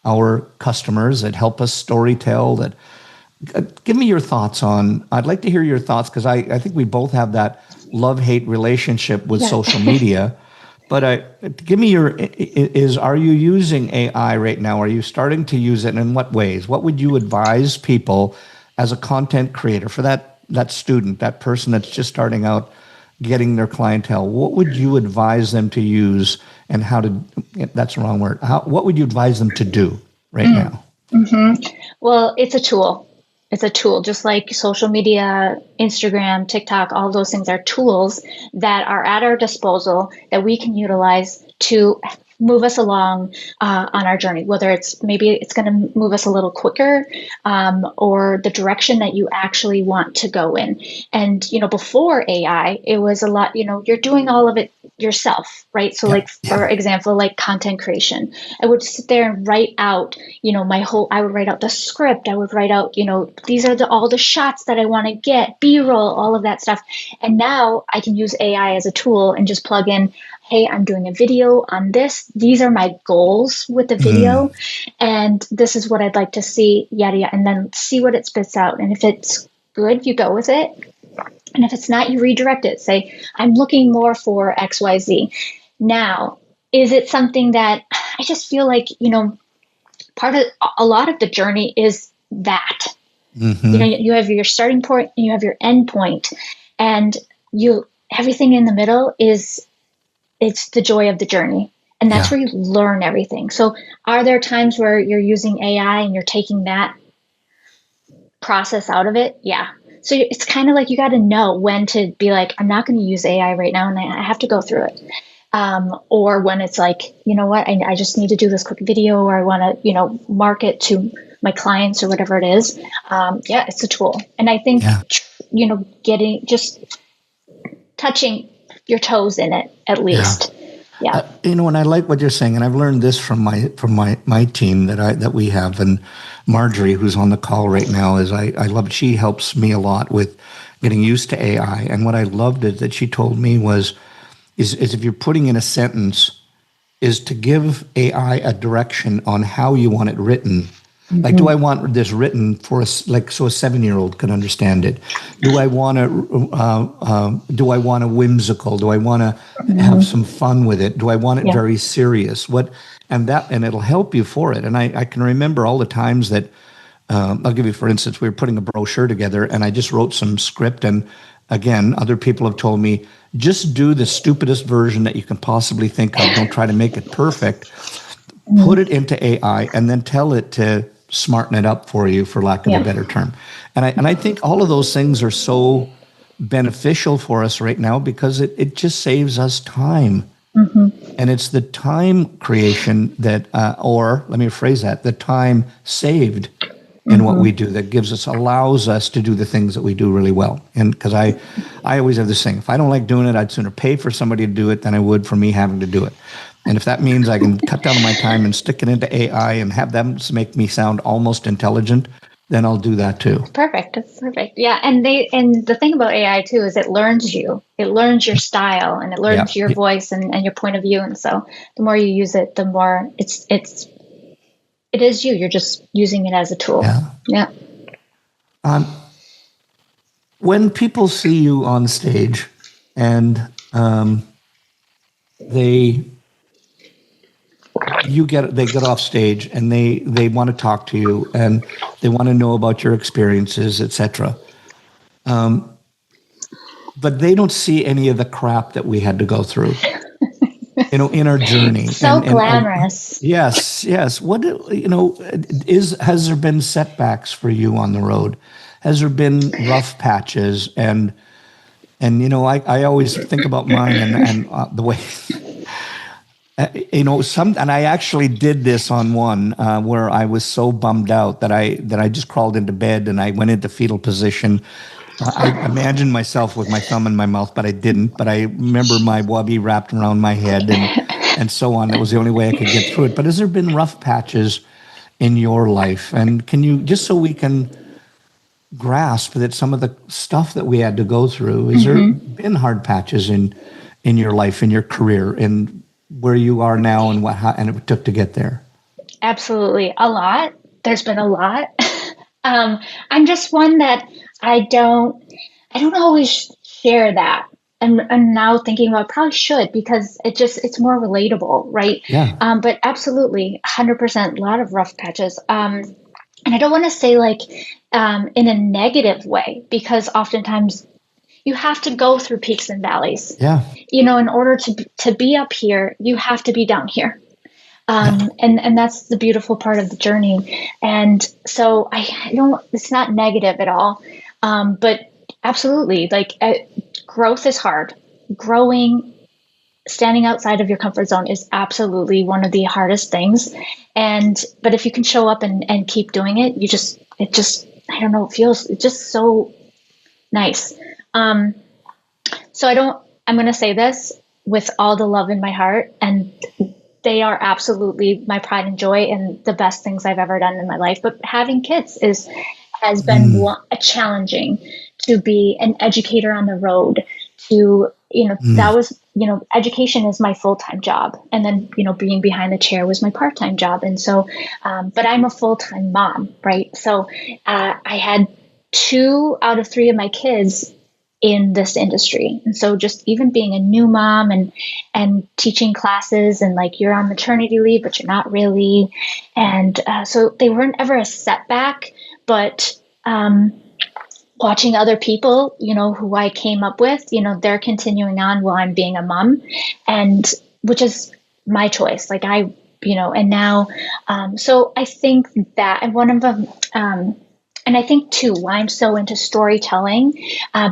Speaker 1: our customers, that help us storytell. That give me your thoughts on. I'd like to hear your thoughts, because I think we both have that love-hate relationship with social media, But give me are you using AI right now? Are you starting to use it, and in what ways? What would you advise people as a content creator for that student, that person that's just starting out getting their clientele? What would you advise them to use, and how to, that's the wrong word. What would you advise them to do right now?
Speaker 2: Well, it's a tool. It's a tool, just like social media, Instagram, TikTok, all those things are tools that are at our disposal that we can utilize to move us along on our journey, whether maybe it's going to move us a little quicker or the direction that you actually want to go in. And, before AI, it was a lot, you're doing all of it yourself, right? So for example, like content creation, I would sit there and write out, I would write out the script. I would write out, these are all the shots that I want to get, B-roll, all of that stuff. And now I can use AI as a tool and just plug in, hey, I'm doing a video on this. These are my goals with the video. And this is what I'd like to see, yada, yada, and then see what it spits out. And if it's good, you go with it. And if it's not, you redirect it. Say, I'm looking more for XYZ. Now, is it something that I just feel like, a lot of the journey is that. You have your starting point and you have your end point. And everything in the middle it's the joy of the journey. And that's where you learn everything. So are there times where you're using AI and you're taking that process out of it? Yeah. So it's kind of like you got to know when to be like, I'm not going to use AI right now and I have to go through it. Or when it's like, you know what, I just need to do this quick video, or I want to, market to my clients or whatever it is. It's a tool. And I think, touching your toes in it at least. Yeah.
Speaker 1: And I like what you're saying, and I've learned this from my team that we have, and Marjorie, who's on the call right now, I love, she helps me a lot with getting used to AI. And what I loved is that she told me is if you're putting in a sentence, is to give AI a direction on how you want it written. Like, do I want this written so a 7-year-old can understand it? Do I want a whimsical? Do I want to have some fun with it? Do I want it very serious? And it'll help you for it. And I can remember all the times that, I'll give you, for instance, we were putting a brochure together and I just wrote some script. And again, other people have told me, just do the stupidest version that you can possibly think of. Don't try to make it perfect. Put it into AI and then tell it to smarten it up for you, for lack of a better term. And I think all of those things are so beneficial for us right now because it just saves us time. And it's the time creation that, or let me rephrase that, the time saved in what we do that allows us to do the things that we do really well. And because I always have this thing, if I don't like doing it, I'd sooner pay for somebody to do it than I would for me having to do it. And if that means I can cut down on my time and stick it into AI and have them make me sound almost intelligent, then I'll do that too.
Speaker 2: Perfect. That's perfect. Yeah. And the thing about AI too is it learns you. It learns your style and it learns your voice and your point of view. And so the more you use it, the more it is you. You're just using it as a tool. Yeah.
Speaker 1: When people see you on stage and they get off stage and they want to talk to you and they want to know about your experiences, etc. But they don't see any of the crap that we had to go through, in our journey.
Speaker 2: So glamorous.
Speaker 1: Yes. What, has there been setbacks for you on the road? Has there been rough patches? And I always think about mine and the way, and I actually did this on one where I was so bummed out that I just crawled into bed and I went into fetal position. I imagined myself with my thumb in my mouth, but I didn't. But I remember my wubby wrapped around my head and so on. That was the only way I could get through it. But has there been rough patches in your life? And can you, just so we can grasp that some of the stuff that we had to go through, has there been hard patches in your life, in your career, and where you are now and and it took to get there?
Speaker 2: Absolutely. A lot. There's been a lot. I'm just one that I don't always share that and now thinking about probably should, because it's more relatable, right?
Speaker 1: Yeah.
Speaker 2: But absolutely 100%, a lot of rough patches. And I don't want to say like in a negative way, because oftentimes you have to go through peaks and valleys.
Speaker 1: Yeah.
Speaker 2: In order to be up here, you have to be down here. And that's the beautiful part of the journey. And so it's not negative at all. But absolutely, like growth is hard. Growing, standing outside of your comfort zone is absolutely one of the hardest things. But if you can show up and keep doing it, I don't know, it feels just so nice. So I'm going to say this with all the love in my heart, and they are absolutely my pride and joy and the best things I've ever done in my life. But having kids has been challenging. To be an educator on the road, that was, education is my full-time job. And then, being behind the chair was my part-time job. And so, but I'm a full-time mom, right? So I had 2 out of 3 of my kids in this industry. And so just even being a new mom and teaching classes, and like, you're on maternity leave, but you're not really. And so they weren't ever a setback, but watching other people, who I came up with, they're continuing on while I'm being a mom, and which is my choice. Like and now, so I think that, and one of them, and I think too, why I'm so into storytelling,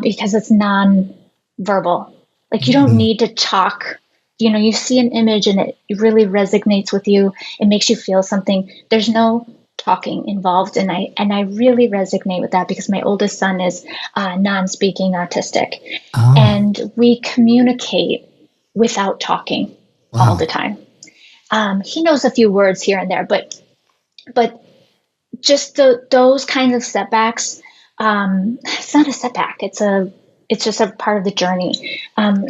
Speaker 2: because it's non-verbal. Like, you don't need to talk. You see an image and it really resonates with you. It makes you feel something. There's no talking involved, and I really resonate with that, because my oldest son is non-speaking autistic, and we communicate without talking all the time. He knows a few words here and there, but just those kinds of setbacks. It's not a setback. It's just a part of the journey.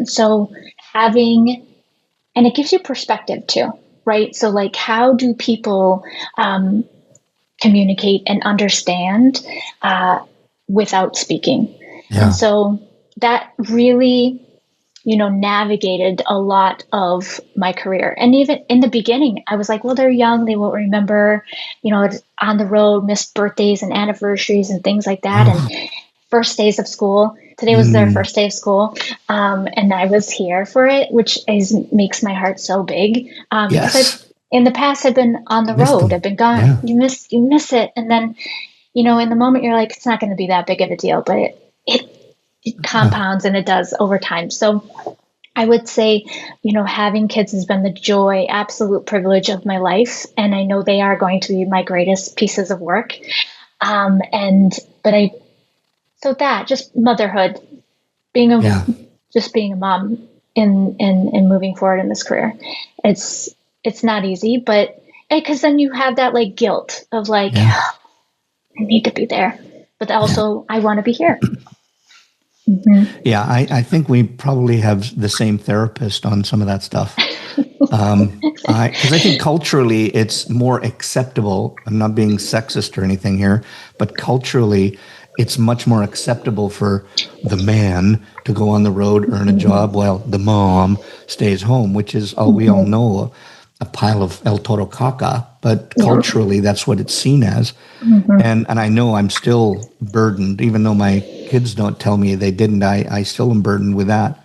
Speaker 2: So and it gives you perspective too, right? So like, how do people communicate and understand without speaking? Yeah. And so that really, navigated a lot of my career. And even in the beginning, I was like, well, they're young, they won't remember, it's on the road, missed birthdays and anniversaries and things like that. And first days of school. Today was their first day of school. And I was here for it, which makes my heart so big. Because in the past, I've been on the road. I've been gone. Yeah. You miss it. And then, in the moment, you're like, it's not going to be that big of a deal, but it compounds, and it does over time. So I would say, having kids has been the joy, absolute privilege of my life. And I know they are going to be my greatest pieces of work. So that just motherhood, just being a mom in moving forward in this career, it's not easy, but because then you have that like guilt of like, I need to be there, but also I want to be here. Mm-hmm.
Speaker 1: Yeah, I think we probably have the same therapist on some of that stuff. Because I think culturally it's more acceptable. I'm not being sexist or anything here, but culturally it's much more acceptable for the man to go on the road, earn a job, while the mom stays home, which is, we all know, a pile of El Toro caca, but culturally that's what it's seen as. And I know I'm still burdened, even though my kids don't tell me they didn't, I still am burdened with that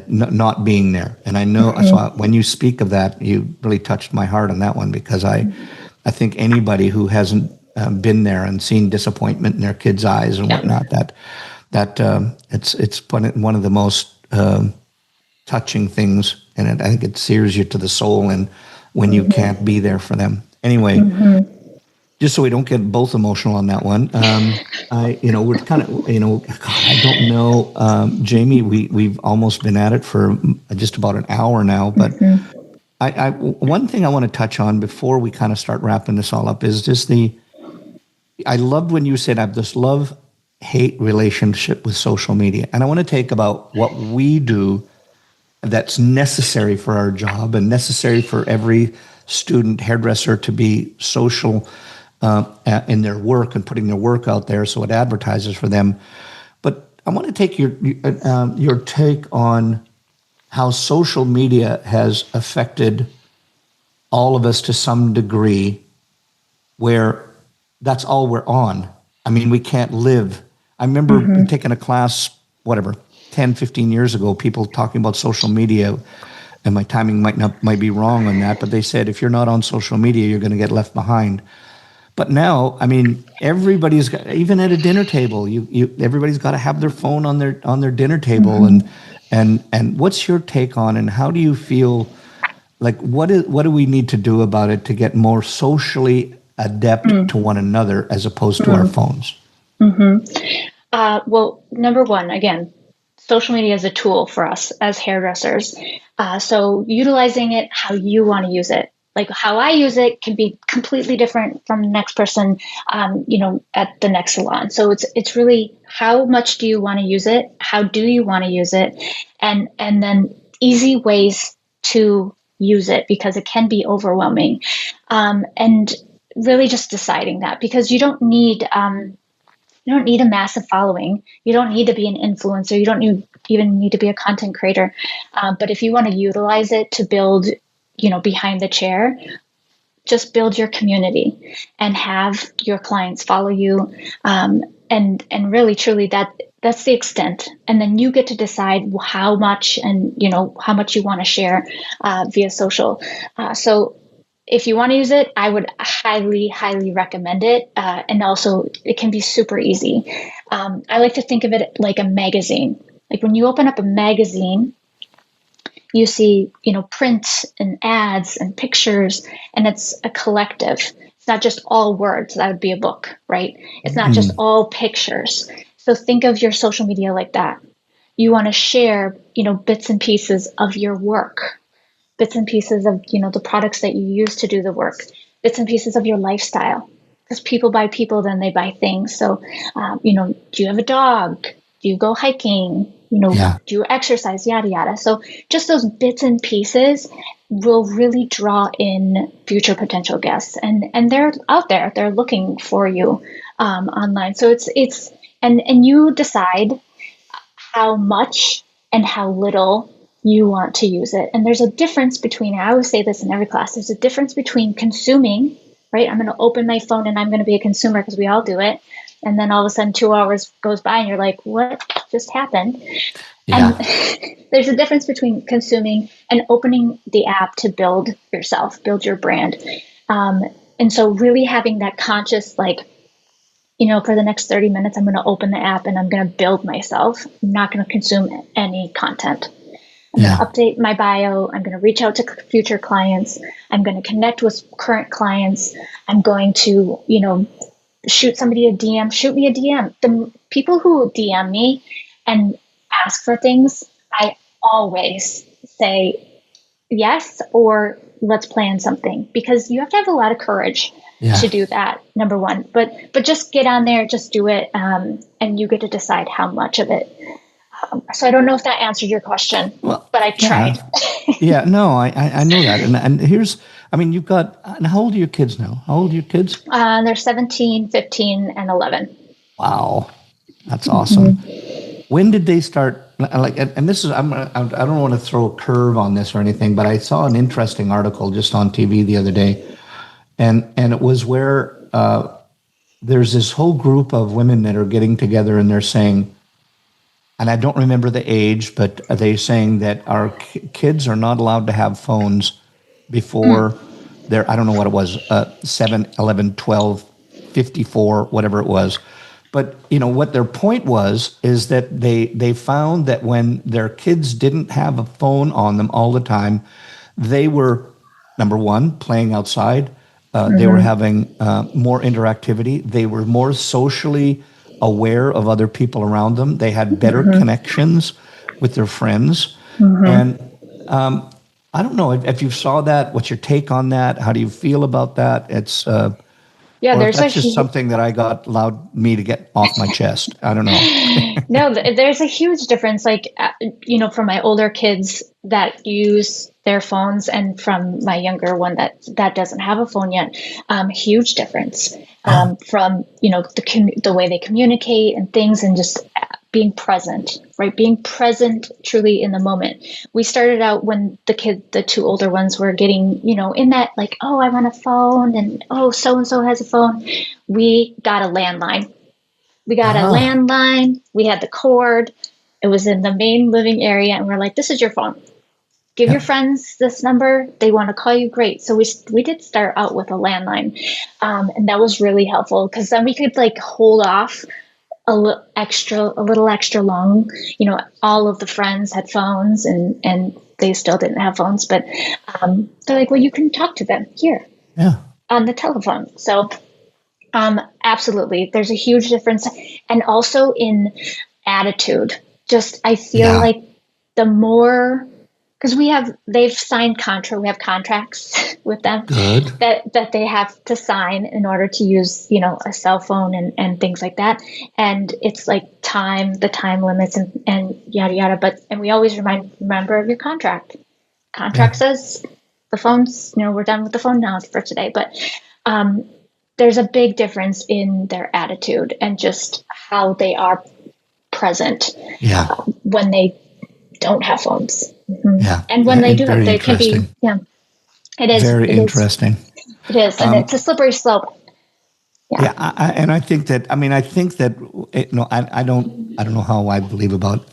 Speaker 1: not being there. And I know, so when you speak of that, you really touched my heart on that one, because I think anybody who hasn't been there and seen disappointment in their kids' eyes and whatnot, it's one of the most touching things, and I think it sears you to the soul, and when you can't be there for them. Anyway, just so we don't get both emotional on that one, we're kind of, I don't know, Jamie, we've almost been at it for just about an hour now, but one thing I want to touch on before we kind of start wrapping this all up is just I loved when you said I have this love-hate relationship with social media, and I want to take about what we do that's necessary for our job and necessary for every student hairdresser to be social in their work and putting their work out there so it advertises for them. But to take your take on how social media has affected all of us to some degree, where that's all we're on. I mean, we can't live. I remember taking a class, whatever, 10, 15 years ago, people talking about social media, and my timing might be wrong on that, but they said, if you're not on social media, you're going to get left behind. But now, I mean, everybody's got, even at a dinner table, everybody's got to have their phone on their dinner table. And what's your take on, and how do you feel, like, what do we need to do about it to get more socially adept to one another as opposed to our phones?
Speaker 2: Well, number one, again, social media is a tool for us as hairdressers. So utilizing it how you want to use it. Like how I use it can be completely different from the next person, at the next salon. So it's really, how much do you want to use it? How do you want to use it? And then easy ways to use it, because it can be overwhelming. And really just deciding that, because you don't need a massive following. You don't need to be an influencer. You don't even need to be a content creator. But if you want to utilize it to build, behind the chair, just build your community and have your clients follow you. And really, truly, that's the extent. And then you get to decide how much how much you want to share via social. So if you want to use it, I would highly, highly recommend it. And also, it can be super easy. I like to think of it like a magazine. Like when you open up a magazine, you see, print and ads and pictures, and it's a collective. It's not just all words. That would be a book, right? It's not just all pictures. So think of your social media like that. You want to share, bits and pieces of your work, bits and pieces of, the products that you use to do the work, bits and pieces of your lifestyle, because people buy people, then they buy things. So, do you have a dog? Do you go hiking? Do you exercise? Yada, yada. So just those bits and pieces will really draw in future potential guests. And they're out there, they're looking for you online. So and you decide how much and how little you want to use it. And there's a difference between, I always say this in every class, there's a difference between consuming, right? I'm going to open my phone and I'm going to be a consumer, because we all do it. And then all of a sudden 2 hours goes by and you're like, what just happened? Yeah. And there's a difference between consuming and opening the app to build yourself, build your brand. And so really having that conscious, for the next 30 minutes, I'm going to open the app and I'm going to build myself. I'm not going to consume any content. I'm going to update my bio. I'm going to reach out to future clients. I'm going to connect with current clients. I'm going to, shoot somebody a DM, shoot me a DM. The people who DM me and ask for things, I always say yes, or let's plan something, because you have to have a lot of courage to do that, number one. But just get on there, just do it, and you get to decide how much of it. So I don't know if that answered your question, but I tried.
Speaker 1: No, I know that. And here's, you've got, and how old are your kids now? How old are your kids?
Speaker 2: They're 17, 15, and 11.
Speaker 1: Wow. That's awesome. When did they start, and this is, I don't want to throw a curve on this or anything, but I saw an interesting article just on TV the other day. And it was where there's this whole group of women that are getting together and they're saying, and I don't remember the age, but they're saying that our kids are not allowed to have phones before they're, I don't know what it was, 7, 11, 12, 54, whatever it was. But, what their point is that they found that when their kids didn't have a phone on them all the time, they were, number one, playing outside. They were having more interactivity. They were more socially aware of other people around them. They had better connections with their friends. And I don't know if you saw that. What's your take on that? How do you feel about that? It's that's just something that I got allowed me to get off my chest. I don't know.
Speaker 2: No, there's a huge difference. From my older kids that use their phones, and from my younger one that doesn't have a phone yet. Huge difference from the way they communicate and things, and just being present, right? Being present truly in the moment. We started out when the two older ones were getting, in that like, oh, I want a phone, and oh, so-and-so has a phone. We got a landline. We had the cord. It was in the main living area. And we're like, this is your phone. Give your friends this number. They want to call you. Great. So we did start out with a landline. And that was really helpful because then we could like hold off a little extra long. All of the friends had phones and they still didn't have phones, but they're like, well, you can talk to them here on the telephone. So absolutely. There's a huge difference. And also in attitude. Just, I feel like the more, because they've signed we have contracts with them that they have to sign in order to use, a cell phone and things like that. And it's like the time limits and yada, yada. And we always remember of your contract. Contract says the phones, we're done with the phone now for today. But there's a big difference in their attitude and just how they are present when they don't have phones. And when they do have, they can be, it is
Speaker 1: very interesting.
Speaker 2: It is, and it's a slippery slope.
Speaker 1: And I think that I don't know how I believe about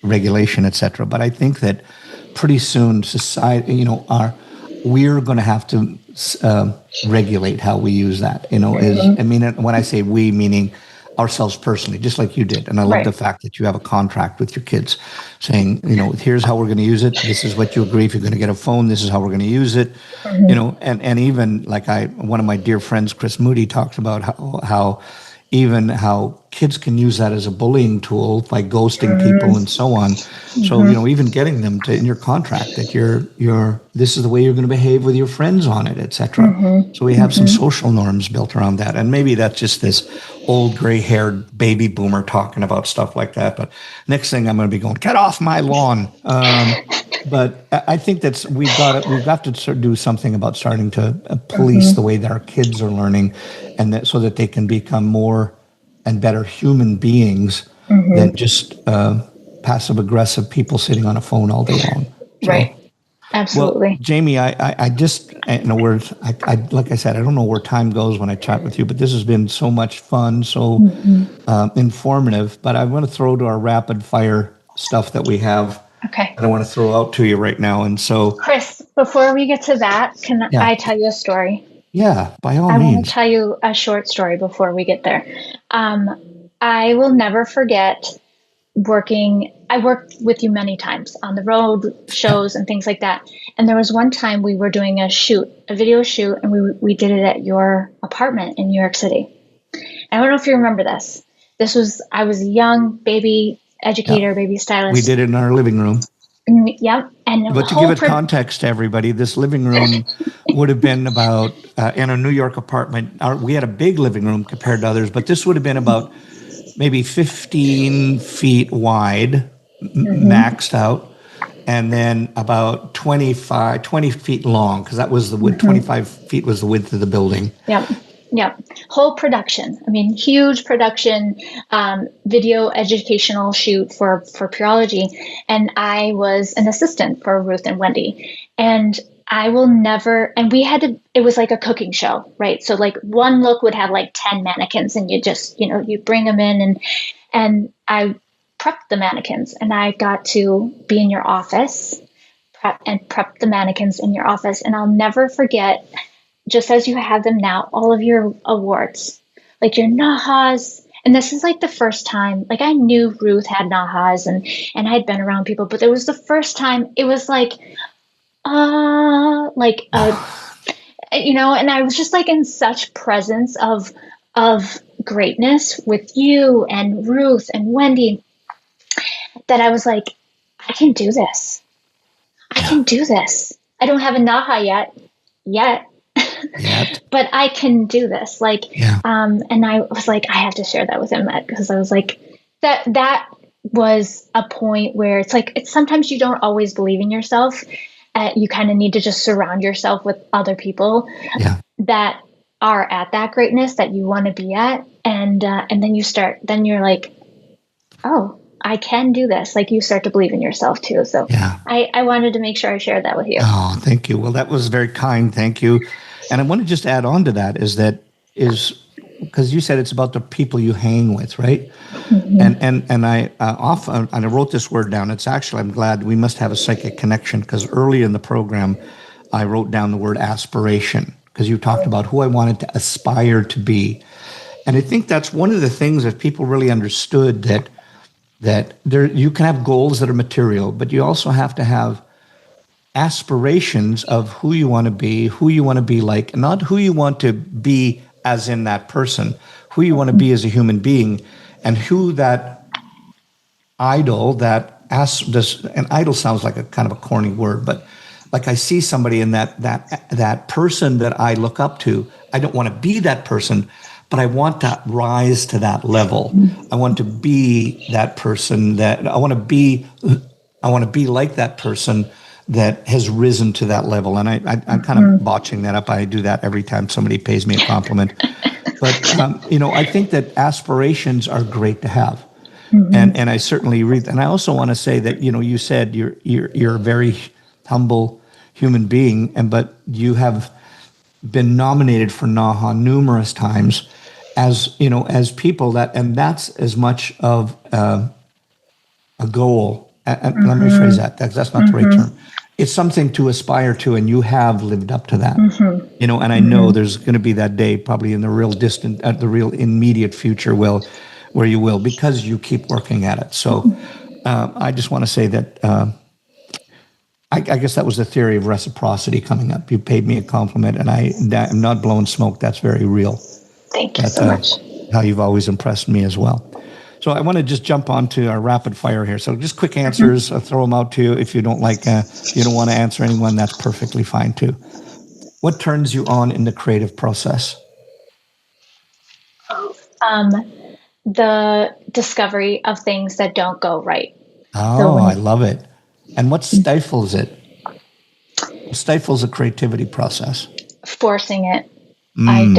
Speaker 1: regulation, etc. But I think that pretty soon society, we're going to have to regulate how we use that. When I say we, meaning ourselves personally, just like you did. And I love the fact that you have a contract with your kids saying, here's how we're going to use it. This is what you agree. If you're going to get a phone, this is how we're going to use it. And even like one of my dear friends, Chris Moody, talks about how kids can use that as a bullying tool by ghosting people and so on. So, even getting them to, in your contract, that this is the way you're going to behave with your friends on it, etc. So we have some social norms built around that. And maybe that's just this old gray-haired baby boomer talking about stuff like that. But next thing I'm going to be going, get off my lawn. But I think we've got to sort of do something about starting to police the way that our kids are learning, and so that they can become more and better human beings than just passive aggressive people sitting on a phone all day long. So,
Speaker 2: right. Absolutely.
Speaker 1: Well, Jamie, I just, in a word, like I said, I don't know where time goes when I chat with you, but this has been so much fun, so informative. But I want to throw to our rapid fire stuff that we have.
Speaker 2: Okay.
Speaker 1: I want to throw out to you right now. And so,
Speaker 2: Chris, before we get to that, can I tell you a story?
Speaker 1: Yeah, by all
Speaker 2: means. I want
Speaker 1: means.
Speaker 2: to tell you a short story before we get there. I will never forget I worked with you many times on the road, shows and things like that. And there was one time we were doing a video shoot, and we did it at your apartment in New York City. I don't know if you remember this. I was a young baby educator, baby stylist.
Speaker 1: We did it in our living room.
Speaker 2: Yep.
Speaker 1: But to give it context to everybody, this living room would have been about, in a New York apartment, we had a big living room compared to others, but this would have been about maybe 15 feet wide, maxed out, and then about 20 feet long, because that was the width, 25 feet was the width of the building.
Speaker 2: Yep. Yeah. Whole production. I mean, huge production, video educational shoot for Pureology. And I was an assistant for Ruth and Wendy. And I will never, and it was like a cooking show, right? So like one look would have like 10 mannequins, and you just, you bring them in, and I prepped the mannequins, and I got to be in your office, prep the mannequins in your office. And I'll never forget, just as you have them now, all of your awards, like your NAHAs. And this is like the first time, like I knew Ruth had NAHAs and I'd been around people, but it was the first time it was like, and I was just like in such presence of greatness with you and Ruth and Wendy that I was like, I can do this. I can do this. I don't have a NAHA yet. But I can do this. And I was like, I have to share that with him, because I was like, that was a point where it's sometimes you don't always believe in yourself. You kind of need to just surround yourself with other people that are at that greatness that you want to be at. And then you're like, oh, I can do this. Like you start to believe in yourself too. So
Speaker 1: Yeah.
Speaker 2: I wanted to make sure I shared that with you.
Speaker 1: Oh, thank you. Well, that was very kind. Thank you. And I want to just add on to that is because you said it's about the people you hang with, right? And I often, and I wrote this word down. It's actually, I'm glad we must have a psychic connection, because early in the program, I wrote down the word aspiration, because you talked about who I wanted to aspire to be. And I think that's one of the things that people really understood, that there, you can have goals that are material, but you also have to have aspirations of who you want to be like, not who you want to be as in that person, who you want to be as a human being, and who that idol, an idol sounds like a kind of a corny word, but like I see somebody in that person that I look up to. I don't want to be that person, but I want to rise to that level. I want to be that person I want to be like that person that has risen to that level. And I'm kind of botching that up. I do that every time somebody pays me a compliment. But, I think that aspirations are great to have. And I certainly read, and I also want to say that, you said you're a very humble human being, but you have been nominated for NAHA numerous times as people and that's as much of a goal. And let me phrase that. That's not the right term. It's something to aspire to, and you have lived up to that. And I know there's going to be that day, probably in the real immediate future, where you will, because you keep working at it. So I just want to say that I guess that was the theory of reciprocity coming up. You paid me a compliment, and I'm not blowing smoke. That's very real.
Speaker 2: Thank you so much.
Speaker 1: How you've always impressed me as well. So I want to just jump onto our rapid fire here. So just quick answers. I'll throw them out to you. If you don't want to answer anyone, that's perfectly fine too. What turns you on in the creative process?
Speaker 2: The discovery of things that don't go right.
Speaker 1: Oh, I love it. And what stifles it? What stifles the creativity process?
Speaker 2: Forcing it. I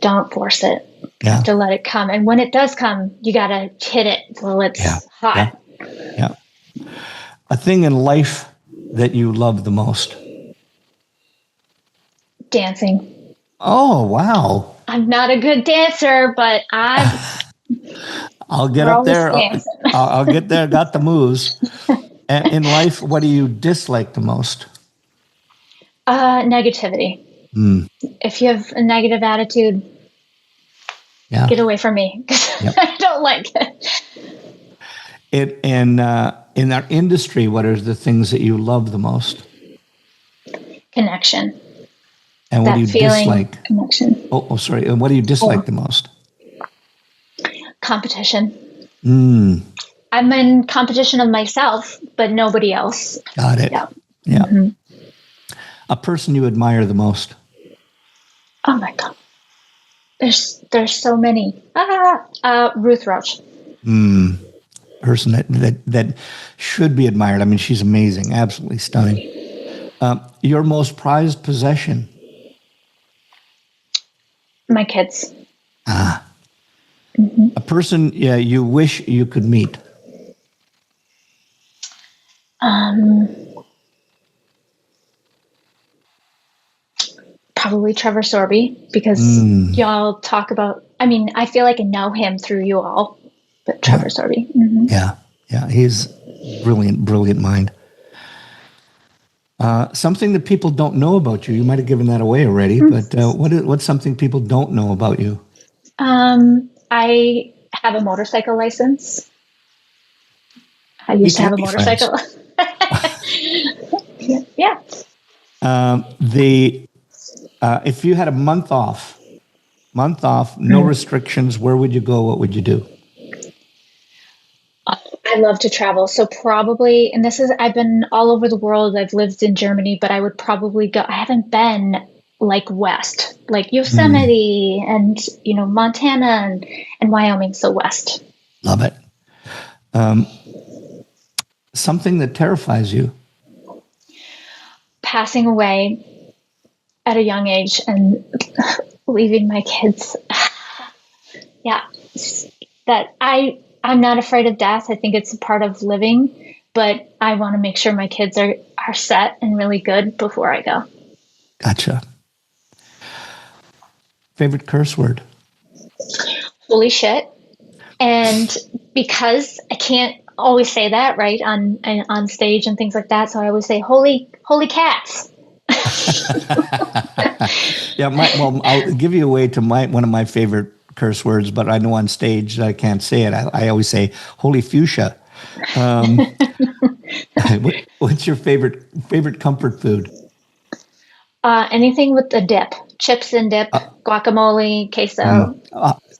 Speaker 2: don't force it. You have to let it come. And when it does come, you got to hit it till it's hot.
Speaker 1: Yeah. A thing in life that you love the most?
Speaker 2: Dancing.
Speaker 1: Oh, wow.
Speaker 2: I'm not a good dancer, but
Speaker 1: I'll get up there. I'll get there. Got the moves. In life, what do you dislike the most?
Speaker 2: Negativity. If you have a negative attitude, get away from me. I don't like it.
Speaker 1: In our industry, what are the things that you love the most?
Speaker 2: Connection.
Speaker 1: And what do you dislike?
Speaker 2: Connection.
Speaker 1: Oh, sorry. And what do you dislike the most?
Speaker 2: Competition. I'm in competition of myself, but nobody else.
Speaker 1: Got it. Yeah. A person you admire the most?
Speaker 2: Oh my God. There's so many. Ruth Roach.
Speaker 1: Person that should be admired. I mean, she's amazing. Absolutely stunning. Your most prized possession?
Speaker 2: My kids.
Speaker 1: A person you wish you could meet?
Speaker 2: Probably Trevor Sorby, because y'all talk about, I feel like I know him through you all, but Trevor Sorby.
Speaker 1: Yeah. He's brilliant mind. Something that people don't know about you. You might have given that away already, but what's something people don't know about you?
Speaker 2: I have a motorcycle license. I used to have a motorcycle. Yeah.
Speaker 1: If you had a month off, no restrictions, where would you go? What would you do?
Speaker 2: I love to travel. So probably, and I've been all over the world. I've lived in Germany, but I would probably go, I haven't been like west, like Yosemite and, Montana and Wyoming. So west.
Speaker 1: Love it. Something that terrifies you?
Speaker 2: Passing away at a young age and leaving my kids. Yeah. That I'm not afraid of death. I think it's a part of living, but I want to make sure my kids are set and really good before I go.
Speaker 1: Gotcha. Favorite curse word?
Speaker 2: Holy shit. And because I can't always say that, right, on stage and things like that, so I always say holy cats.
Speaker 1: Yeah, I'll give you away to one of my favorite curse words, but I know on stage I can't say it. I always say holy fuchsia. What's your favorite comfort food?
Speaker 2: Anything with the dip, chips and dip, guacamole, queso.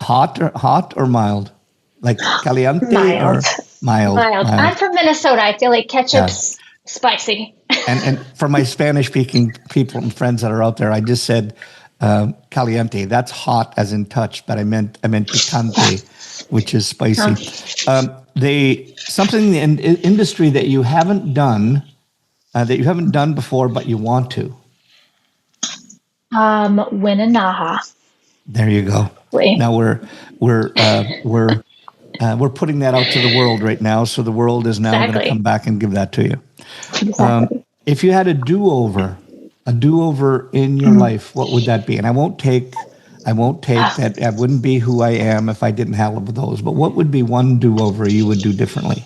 Speaker 1: Hot or mild? Like caliente
Speaker 2: Mild.
Speaker 1: or mild?
Speaker 2: I'm from Minnesota. I feel like ketchup's spicy.
Speaker 1: And for my Spanish-speaking people and friends that are out there, I just said caliente. That's hot as in touch, but I meant picante, which is spicy. Something in industry that you haven't done before, but you want to.
Speaker 2: Win a NAHA.
Speaker 1: There you go.
Speaker 2: Wait.
Speaker 1: Now we're putting that out to the world right now, so the world is now going to come back and give that to you.
Speaker 2: Exactly.
Speaker 1: If you had a do-over in your life, what would that be? And I won't take that. I wouldn't be who I am if I didn't have those. But what would be one do-over you would do differently?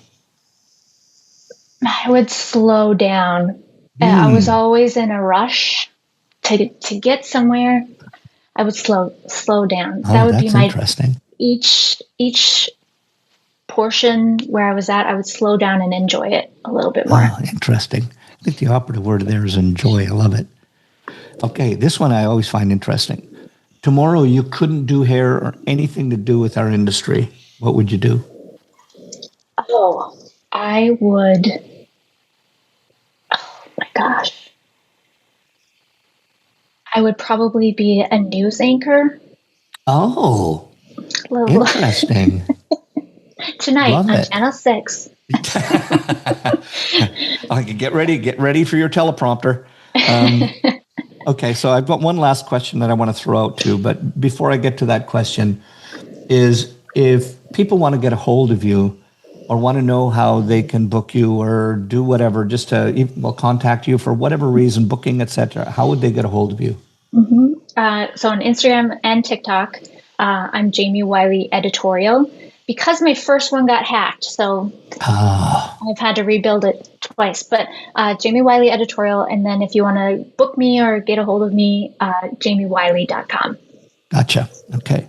Speaker 2: I would slow down. I was always in a rush to get somewhere. I would slow down.
Speaker 1: Oh,
Speaker 2: that would
Speaker 1: be
Speaker 2: my
Speaker 1: interesting.
Speaker 2: Each portion where I was at, I would slow down and enjoy it a little bit more.
Speaker 1: Oh, interesting. I think the operative word there is enjoy. I love it. Okay, this one I always find interesting. Tomorrow you couldn't do hair or anything to do with our industry. What would you do?
Speaker 2: Oh, I would. Oh my gosh. I would probably be a news anchor.
Speaker 1: Oh, interesting.
Speaker 2: Tonight on Channel 6.
Speaker 1: Get ready for your teleprompter. Okay, so I've got one last question that I want to throw out too, but before I get to that question, is if people want to get a hold of you or want to know how they can book you or do whatever, just to contact you for whatever reason, booking, etc., how would they get a hold of you?
Speaker 2: Mm-hmm. So on Instagram and TikTok, I'm Jamie Wiley Editorial. Because my first one got hacked, so I've had to rebuild it twice. But Jamie Wiley Editorial, and then if you want to book me or get a hold of me, jamiewiley.com.
Speaker 1: Gotcha. Okay.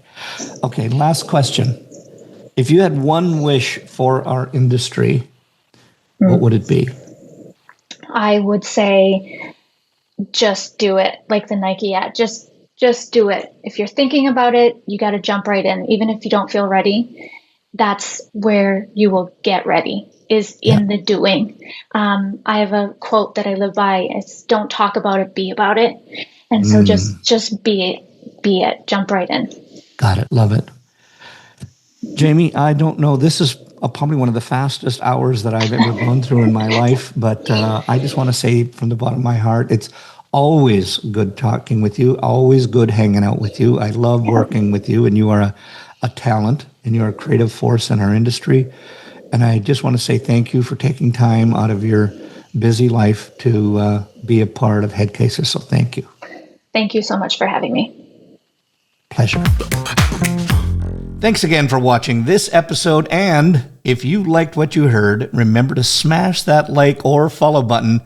Speaker 1: Last question. If you had one wish for our industry, what would it be?
Speaker 2: I would say, just do it, like the Nike ad. Just do it. If you're thinking about it, you got to jump right in, even if you don't feel ready. That's where you will get ready, is in the doing. I have a quote that I live by. It's don't talk about it, be about it. And so just be it, jump right in.
Speaker 1: Got it. Love it. Jamie, I don't know. This is probably one of the fastest hours that I've ever gone through in my life. But I just want to say from the bottom of my heart, it's always good talking with you, always good hanging out with you. I love working with you, and you are a talent, and you're a creative force in our industry. And I just want to say thank you for taking time out of your busy life to be a part of Headcases. So thank you.
Speaker 2: Thank you so much for having me.
Speaker 1: Pleasure. Thanks again for watching this episode. And if you liked what you heard, remember to smash that like or follow button,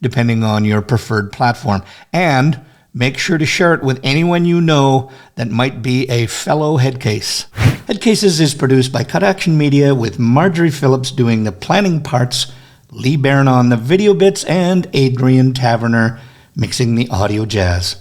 Speaker 1: depending on your preferred platform. And make sure to share it with anyone you know that might be a fellow Headcase. Headcases is produced by Cut Action Media, with Marjorie Phillips doing the planning parts, Lee Baran on the video bits, and Adrian Taverner mixing the audio jazz.